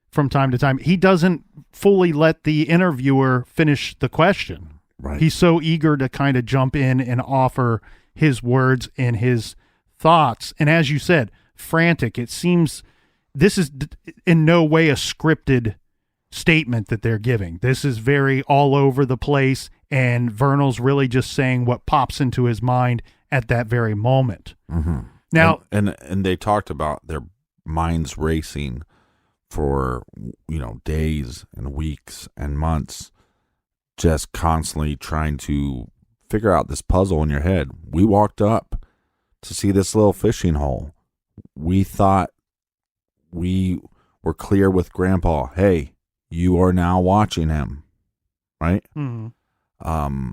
from time to time, he doesn't fully let the interviewer finish the question. Right. He's so eager to kind of jump in and offer his words and his thoughts. And as you said, frantic. It seems this is in no way a scripted statement that they're giving. This is very all over the place, and Vernal's really just saying what pops into his mind at that very moment. Mm-hmm. Now, and they talked about their minds racing for days and weeks and months, just constantly trying to figure out this puzzle in your head. We walked up to see this little fishing hole. We thought we were clear with Grandpa. Hey, you are now watching him, right? Mm-hmm.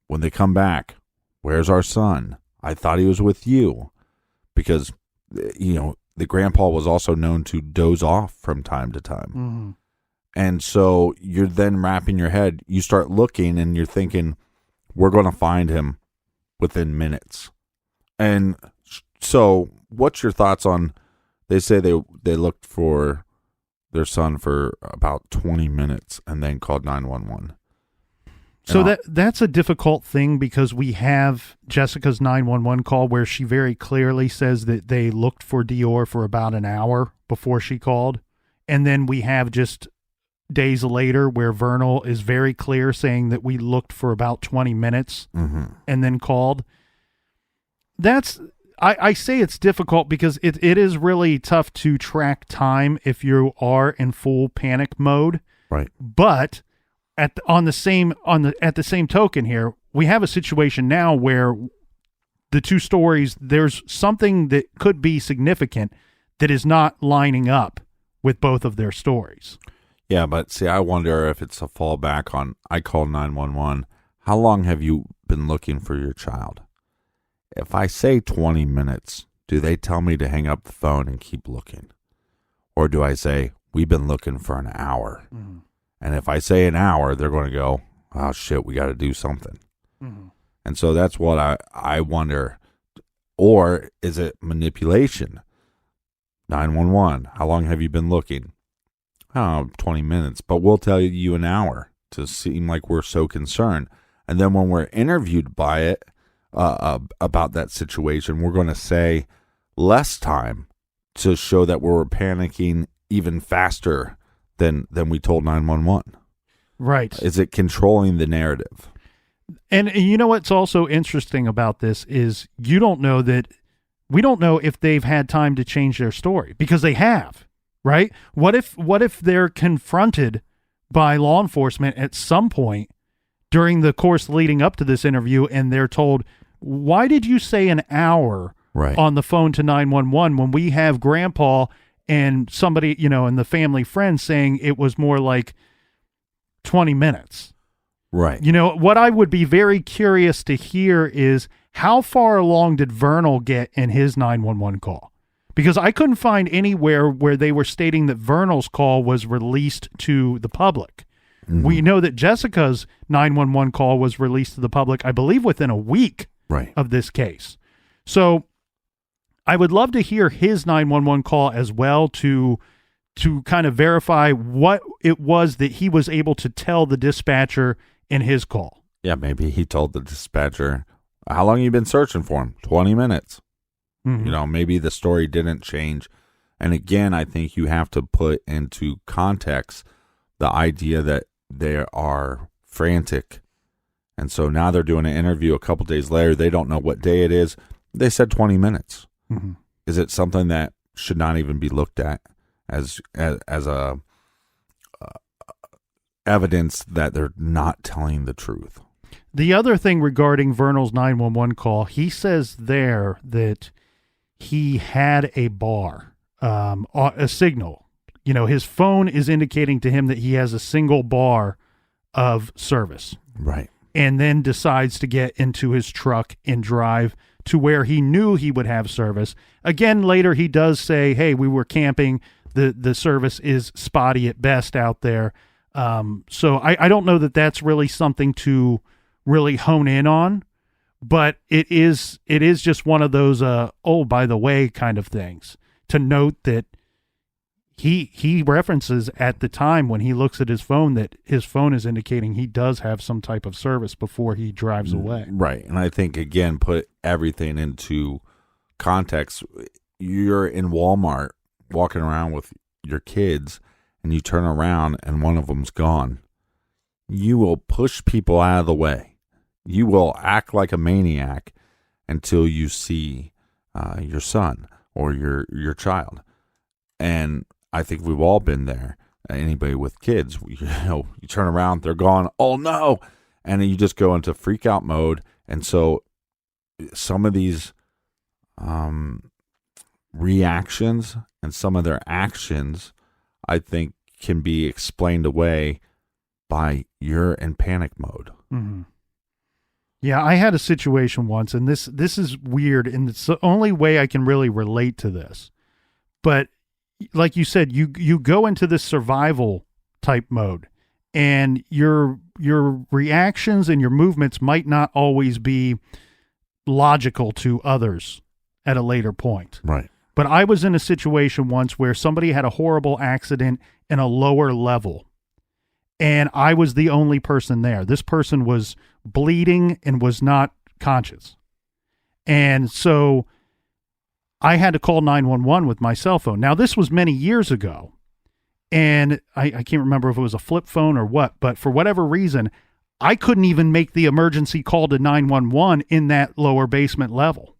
When they come back, where's our son? I thought he was with you, because the grandpa was also known to doze off from time to time. Mm-hmm. And so you're then wrapping your head, you start looking and you're thinking, we're going to find him within minutes. And so what's your thoughts on, they say they looked for their son for about 20 minutes and then called 911. So that's a difficult thing, because we have Jessica's 911 call where she very clearly says that they looked for DeOrr for about an hour before she called. And then we have just days later where Vernal is very clear saying that we looked for about 20 minutes and then called. I say it's difficult because it is really tough to track time if you are in full panic mode. Right. But at the same token here, we have a situation now where the two stories, there's something that could be significant that is not lining up with both of their stories. Yeah, but see, I wonder if it's a fallback on, I call 911. How long have you been looking for your child? If I say 20 minutes, do they tell me to hang up the phone and keep looking? Or do I say, we've been looking for an hour? Mm-hmm. And if I say an hour, they're going to go, oh, shit, we got to do something. Mm-hmm. And so that's what I wonder. Or is it manipulation? 911, how long have you been looking? Oh, 20 minutes, but we'll tell you an hour to seem like we're so concerned. And then when we're interviewed by it, about that situation, we're going to say less time to show that we're panicking even faster than we told 911. Right. Is it controlling the narrative? And you know what's also interesting about this is we don't know if they've had time to change their story, because they have, right? What if they're confronted by law enforcement at some point during the course leading up to this interview and they're told, why did you say an hour on the phone to 911 when we have Grandpa and somebody, and the family friend saying it was more like 20 minutes? Right. What I would be very curious to hear is how far along did Vernal get in his 911 call? Because I couldn't find anywhere where they were stating that Vernal's call was released to the public. Mm-hmm. We know that Jessica's 911 call was released to the public, I believe, within a week of this case. So I would love to hear his 911 call as well to kind of verify what it was that he was able to tell the dispatcher in his call. Yeah, maybe he told the dispatcher, how long have you been searching for him? 20 minutes. Mm-hmm. Maybe the story didn't change. And again, I think you have to put into context the idea that they are frantic. And so now they're doing an interview a couple days later. They don't know what day it is. They said 20 minutes. Mm-hmm. Is it something that should not even be looked at as a evidence that they're not telling the truth? The other thing regarding Vernal's 911 call, he says there that he had a bar, a signal, his phone is indicating to him that he has a single bar of service. Right. And then decides to get into his truck and drive to where he knew he would have service. Again, later he does say, hey, we were camping. The service is spotty at best out there. So I don't know that that's really something to really hone in on, but it is just one of those, oh, by the way, kind of things to note that he references at the time when he looks at his phone that his phone is indicating he does have some type of service before he drives away. Right. And I think, again, put everything into context. You're in Walmart walking around with your kids and you turn around and one of them's gone. You will push people out of the way. You will act like a maniac until you see your son or your child. And I think we've all been there. Anybody with kids, you turn around, they're gone. Oh no! And then you just go into freak out mode. And so, some of these reactions and some of their actions, I think, can be explained away by you're in panic mode. Mm-hmm. Yeah, I had a situation once, and this is weird, and it's the only way I can really relate to this. But like you said, you go into this survival type mode, and your reactions and your movements might not always be logical to others at a later point. Right. But I was in a situation once where somebody had a horrible accident in a lower level, and I was the only person there. This person was bleeding and was not conscious. And so I had to call 911 with my cell phone. Now, this was many years ago, and I can't remember if it was a flip phone or what, but for whatever reason, I couldn't even make the emergency call to 911 in that lower basement level.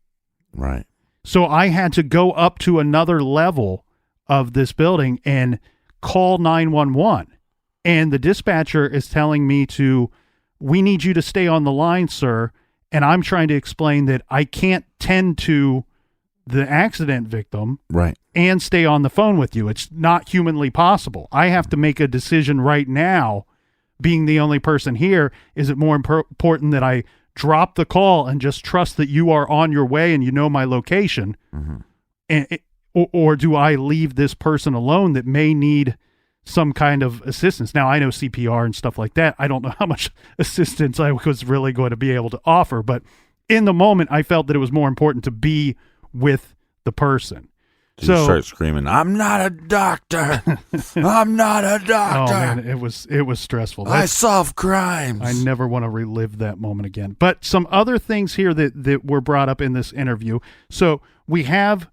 Right. So I had to go up to another level of this building and call 911. And the dispatcher is telling me we need you to stay on the line, sir. And I'm trying to explain that I can't tend to the accident victim, right, and stay on the phone with you. It's not humanly possible. I have to make a decision right now, being the only person here. Is it more important that I drop the call and just trust that you are on your way and you know my location, or do I leave this person alone that may need some kind of assistance? Now, I know CPR and stuff like that. I don't know how much assistance I was really going to be able to offer, but in the moment, I felt that it was more important to be with the person. So you start screaming, "I'm not a doctor! I'm not a doctor!" Oh man, it was stressful. I solve crimes. I never want to relive that moment again. But some other things here that were brought up in this interview. So we have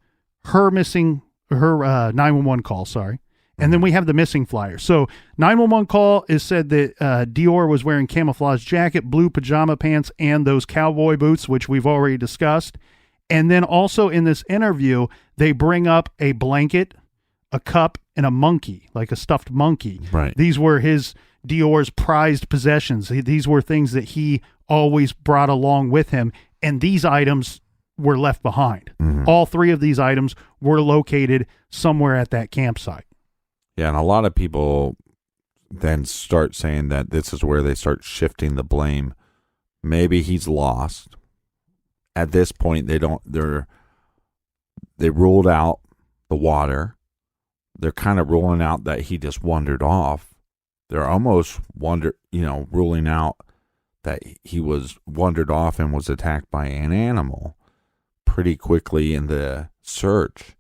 her missing, her 911 call, sorry. And then we have the missing flyer. So 911 call is said that DeOrr was wearing camouflage jacket, blue pajama pants, and those cowboy boots, which we've already discussed. And then also in this interview, they bring up a blanket, a cup, and a monkey, like a stuffed monkey. Right. These were DeOrr's prized possessions. These were things that he always brought along with him. And these items were left behind. Mm-hmm. All three of these items were located somewhere at that campsite. Yeah, and a lot of people then start saying that this is where they start shifting the blame. Maybe he's lost. At this point, they ruled out the water. They're kind of ruling out that he just wandered off. They're almost ruling out that he was wandered off and was attacked by an animal pretty quickly in the search.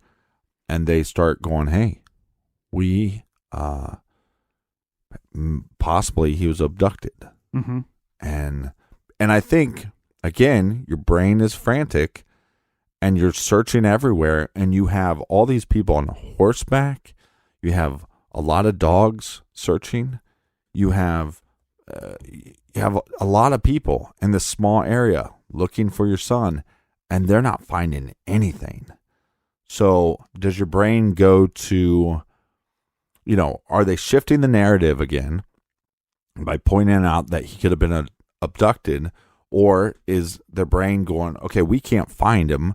And they start going, hey, possibly he was abducted. Mm-hmm. And I think, again, your brain is frantic and you're searching everywhere, and you have all these people on horseback. You have a lot of dogs searching. You have a lot of people in this small area looking for your son, and they're not finding anything. So does your brain go to, are they shifting the narrative again by pointing out that he could have been abducted? Or is their brain going, okay, we can't find him.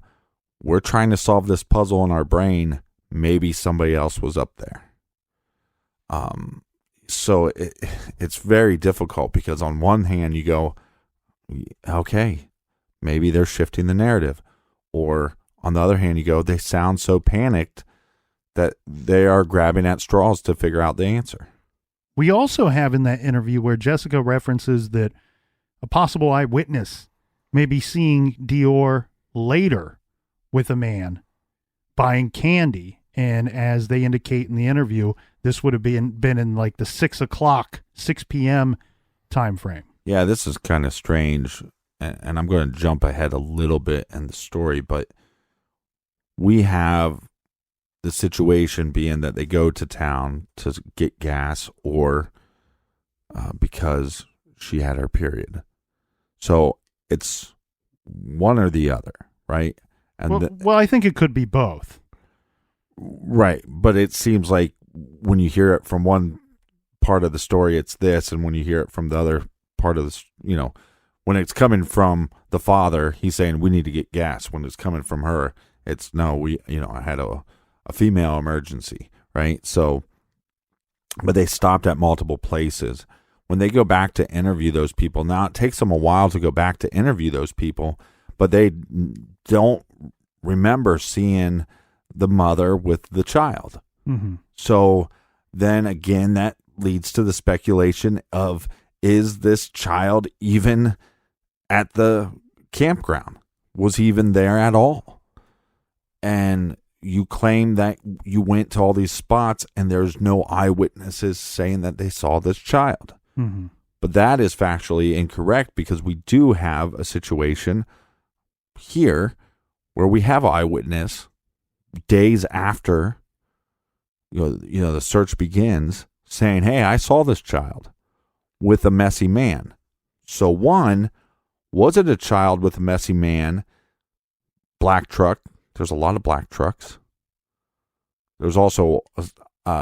We're trying to solve this puzzle in our brain. Maybe somebody else was up there. So it's very difficult because on one hand you go, okay, maybe they're shifting the narrative. Or on the other hand, you go, they sound so panicked that they are grabbing at straws to figure out the answer. We also have in that interview where Jessica references that a possible eyewitness may be seeing DeOrr later with a man buying candy. And as they indicate in the interview, this would have been in like the 6 p.m. time frame. Yeah, this is kind of strange. And I'm going to jump ahead a little bit in the story, but we have the situation being that they go to town to get gas or because she had her period. So it's one or the other, right? And well, I think it could be both. Right, but it seems like when you hear it from one part of the story, it's this, and when you hear it from the other part of this, when it's coming from the father, he's saying we need to get gas. When it's coming from her, it's no, I had a female emergency, right? So, but they stopped at multiple places. When they go back to interview those people, now it takes them a while to go back to interview those people, but they don't remember seeing the mother with the child. Mm-hmm. So then again, that leads to the speculation of, is this child even at the campground? Was he even there at all? And you claim that you went to all these spots and there's no eyewitnesses saying that they saw this child. Mm-hmm. But that is factually incorrect because we do have a situation here where we have an eyewitness days after the search begins saying, hey, I saw this child with a messy man. So one, was it a child with a messy man? Black truck. There's a lot of black trucks. There's also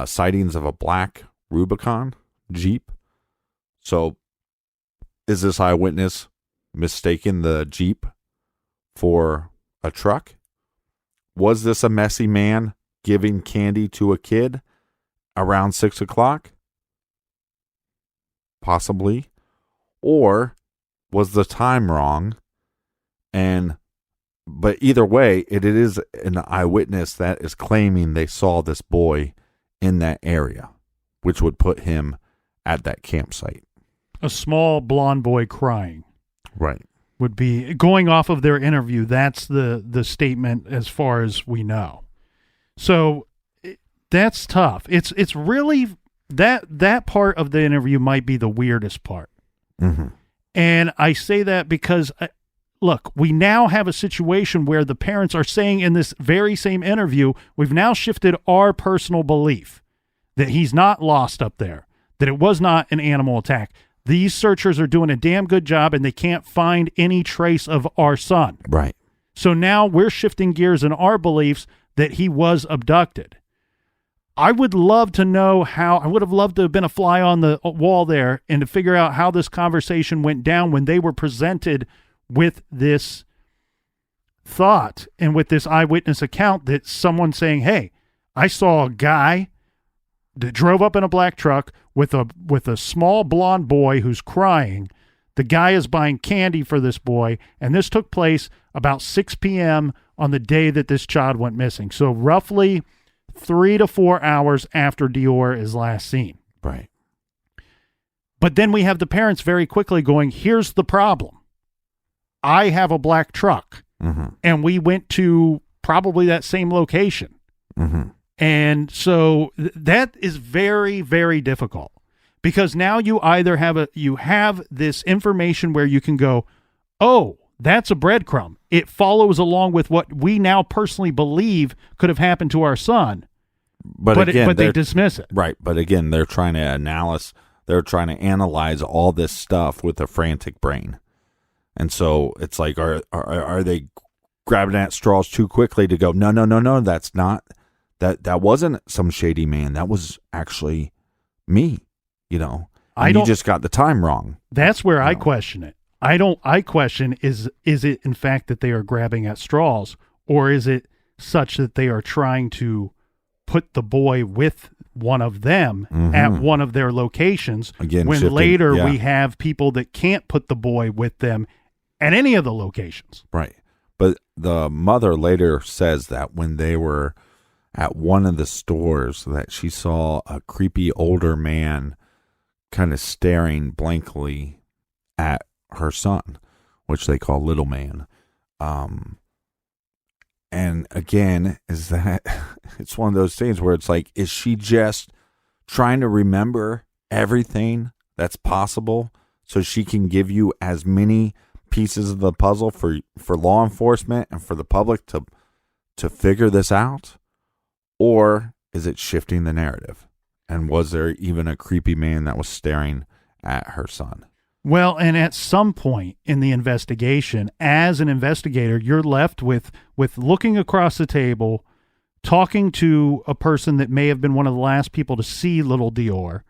sightings of a black Rubicon Jeep. So is this eyewitness mistaking the Jeep for a truck? Was this a messy man giving candy to a kid around 6 o'clock? Possibly. Or was the time wrong? But either way, it is an eyewitness that is claiming they saw this boy in that area, which would put him at that campsite. A small blonde boy crying. Right. Would be, going off of their interview, that's the statement as far as we know. So that's tough. It's really, that part of the interview might be the weirdest part. Mm-hmm. And I say that because, look, we now have a situation where the parents are saying in this very same interview, we've now shifted our personal belief that he's not lost up there, that it was not an animal attack. These searchers are doing a damn good job and they can't find any trace of our son. Right. So now we're shifting gears in our beliefs that he was abducted. I would love to know how, I would have loved to have been a fly on the wall there and to figure out how this conversation went down when they were presented with this thought and with this eyewitness account that someone saying, hey, I saw a guy that drove up in a black truck with a small blonde boy who's crying. The guy is buying candy for this boy, and this took place about 6 p.m. on the day that this child went missing. So roughly 3 to 4 hours after DeOrr is last seen. Right. But then we have the parents very quickly going, here's the problem. I have a black truck, mm-hmm. and we went to probably that same location. Mm-hmm. And so that is very, very difficult because now you either have this information where you can go, oh, that's a breadcrumb. It follows along with what we now personally believe could have happened to our son. But they dismiss it. Right. But again, they're trying to analyze all this stuff with a frantic brain. And so it's like, are they grabbing at straws too quickly to go, no, that's not. That wasn't some shady man. That was actually me, And you just got the time wrong. That's where I question it. I question is it in fact that they are grabbing at straws, or is it such that they are trying to put the boy with one of them at one of their locations. Again, when shifting, later yeah. we have people that can't put the boy with them at any of the locations. Right. But the mother later says that when they were at one of the stores that she saw a creepy older man kind of staring blankly at her son, which they call little man. And again, is that it's one of those things where it's like, is she just trying to remember everything that's possible so she can give you as many pieces of the puzzle for law enforcement and for the public to figure this out? Or is it shifting the narrative? And was there even a creepy man that was staring at her son? Well, and at some point in the investigation, as an investigator, you're left with looking across the table, talking to a person that may have been one of the last people to see little DeOrr,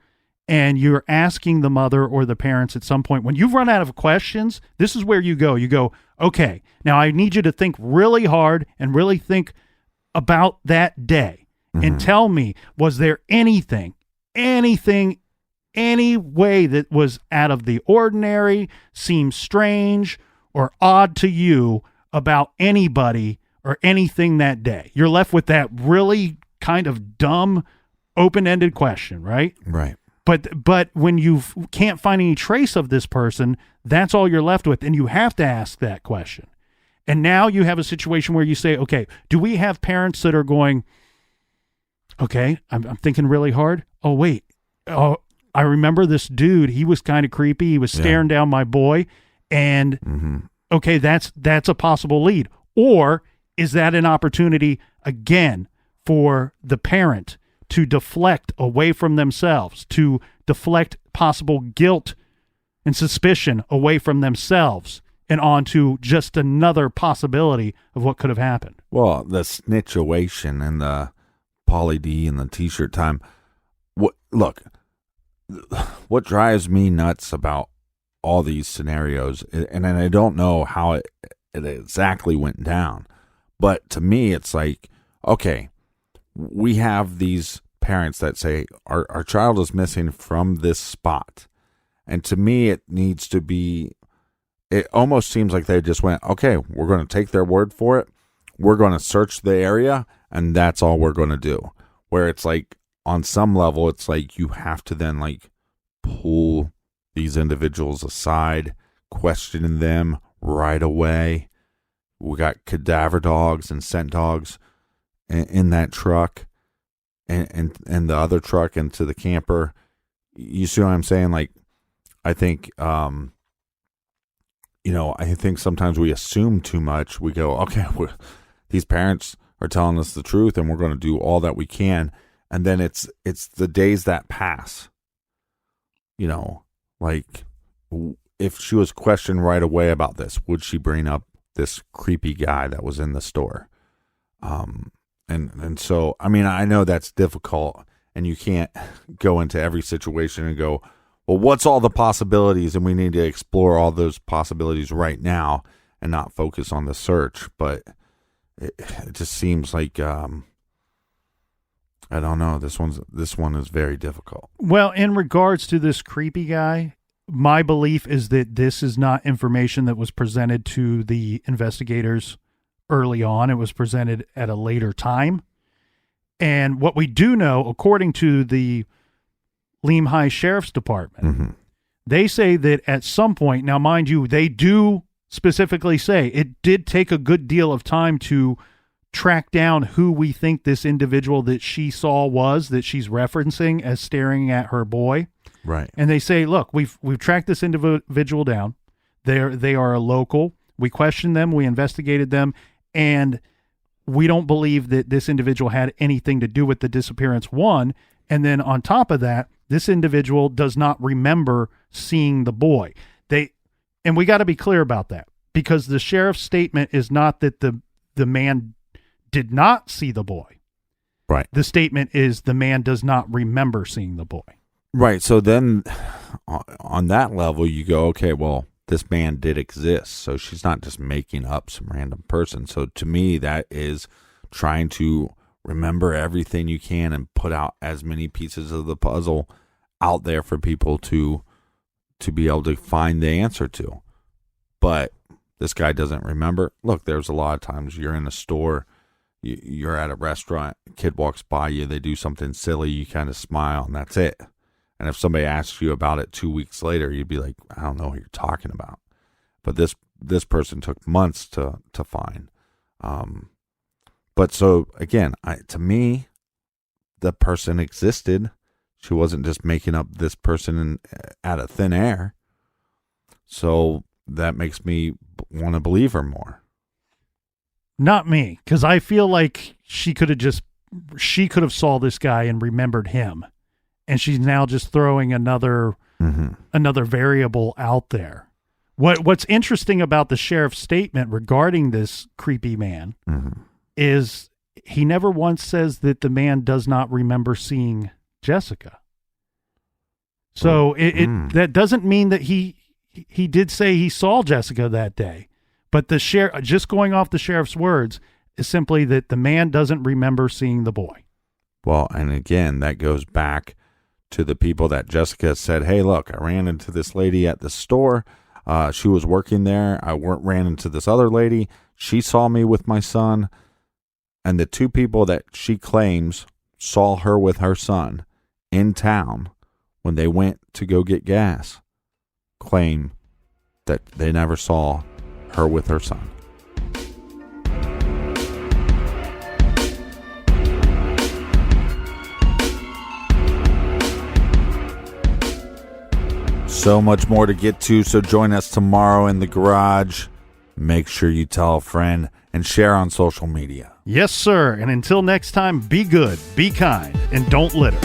and you're asking the mother or the parents at some point, when you've run out of questions, this is where you go. You go, okay, now I need you to think really hard and really think about that day and tell me, was there anything, any way that was out of the ordinary, seems strange or odd to you about anybody or anything that day? You're left with that really kind of dumb, open-ended question, right? Right. But when you can't find any trace of this person, that's all you're left with, and you have to ask that question. And now you have a situation where you say, okay, do we have parents that are going, okay, I'm thinking really hard. Oh, wait. Oh, I remember this dude. He was kind of creepy. He was staring down my boy. And, okay, that's a possible lead. Or is that an opportunity, again, for the parent to deflect away from themselves, to deflect possible guilt and suspicion away from themselves and onto just another possibility of what could have happened? Well, the snitchation and the Pauly D and the T-shirt time. What drives me nuts about all these scenarios, and I don't know how it exactly went down, but to me, it's like, okay, we have these parents that say our child is missing from this spot. And to me, it almost seems like they just went, okay, we're going to take their word for it. We're going to search the area, and that's all we're going to do. Where it's like, on some level, it's like you have to then like pull these individuals aside, questioning them right away. We got cadaver dogs and scent dogs in that truck and the other truck into the camper. You see what I'm saying? Like, I think, I think sometimes we assume too much. We go, okay, these parents are telling us the truth and we're going to do all that we can. And then it's the days that pass, like if she was questioned right away about this, would she bring up this creepy guy that was in the store? And so, I mean, I know that's difficult and you can't go into every situation and go, well, what's all the possibilities? And we need to explore all those possibilities right now and not focus on the search. But it just seems like, I don't know. This one is very difficult. Well, in regards to this creepy guy, my belief is that this is not information that was presented to the investigators early on. It was presented at a later time. And what we do know, according to the Lemhi Sheriff's Department, they say that at some point, now mind you, they do specifically say it did take a good deal of time to track down who we think this individual that she saw was, that she's referencing as staring at her boy. Right. And they say, look, we've tracked this individual down. They are a local. We questioned them, we investigated them, and we don't believe that this individual had anything to do with the disappearance, one. And then on top of that, this individual does not remember seeing the boy. And we got to be clear about that, because the sheriff's statement is not that the man did not see the boy. Right. The statement is the man does not remember seeing the boy. Right. So then on that level, you go, okay, well, this man did exist. So she's not just making up some random person. So to me, that is trying to remember everything you can and put out as many pieces of the puzzle out there for people to be able to find the answer to. But this guy doesn't remember. Look, there's a lot of times you're in a store, you're at a restaurant, a kid walks by you, they do something silly, you kind of smile, and that's it. And if somebody asks you about it 2 weeks later, you'd be like, I don't know what you're talking about. But this person took months to find. But so again, to me, the person existed. She wasn't just making up this person out of thin air. So that makes me want to believe her more. Not me, because I feel like she could have saw this guy and remembered him, and she's now just throwing another variable out there. What's interesting about the sheriff's statement regarding this creepy man is he never once says that the man does not remember seeing Jessica. So that doesn't mean that he did say he saw Jessica that day. But the sheriff, just going off the sheriff's words, is simply that the man doesn't remember seeing the boy. Well, and again, that goes back to the people that Jessica said, hey, look, I ran into this lady at the store. She was working there. I ran into this other lady. She saw me with my son. And the two people that she claims saw her with her son in town when they went to go get gas claim that they never saw her with her son. So much more to get to, so join us tomorrow in the garage. Make sure you tell a friend and share on social media. Yes, sir. And until next time, be good, be kind, and don't litter.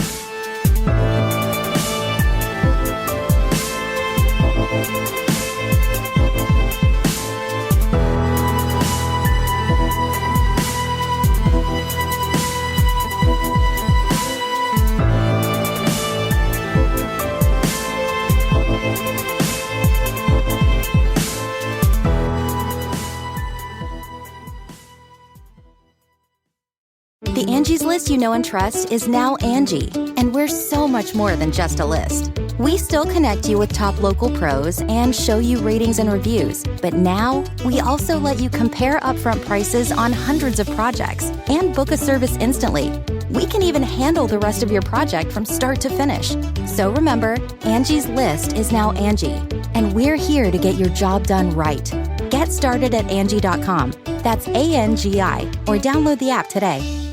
The Angie's List you know and trust is now Angie, and we're so much more than just a list. We still connect you with top local pros and show you ratings and reviews, but now we also let you compare upfront prices on hundreds of projects and book a service instantly. We can even handle the rest of your project from start to finish. So remember, Angie's List is now Angie, and we're here to get your job done right. Get started at Angie.com. That's ANGI, or download the app today.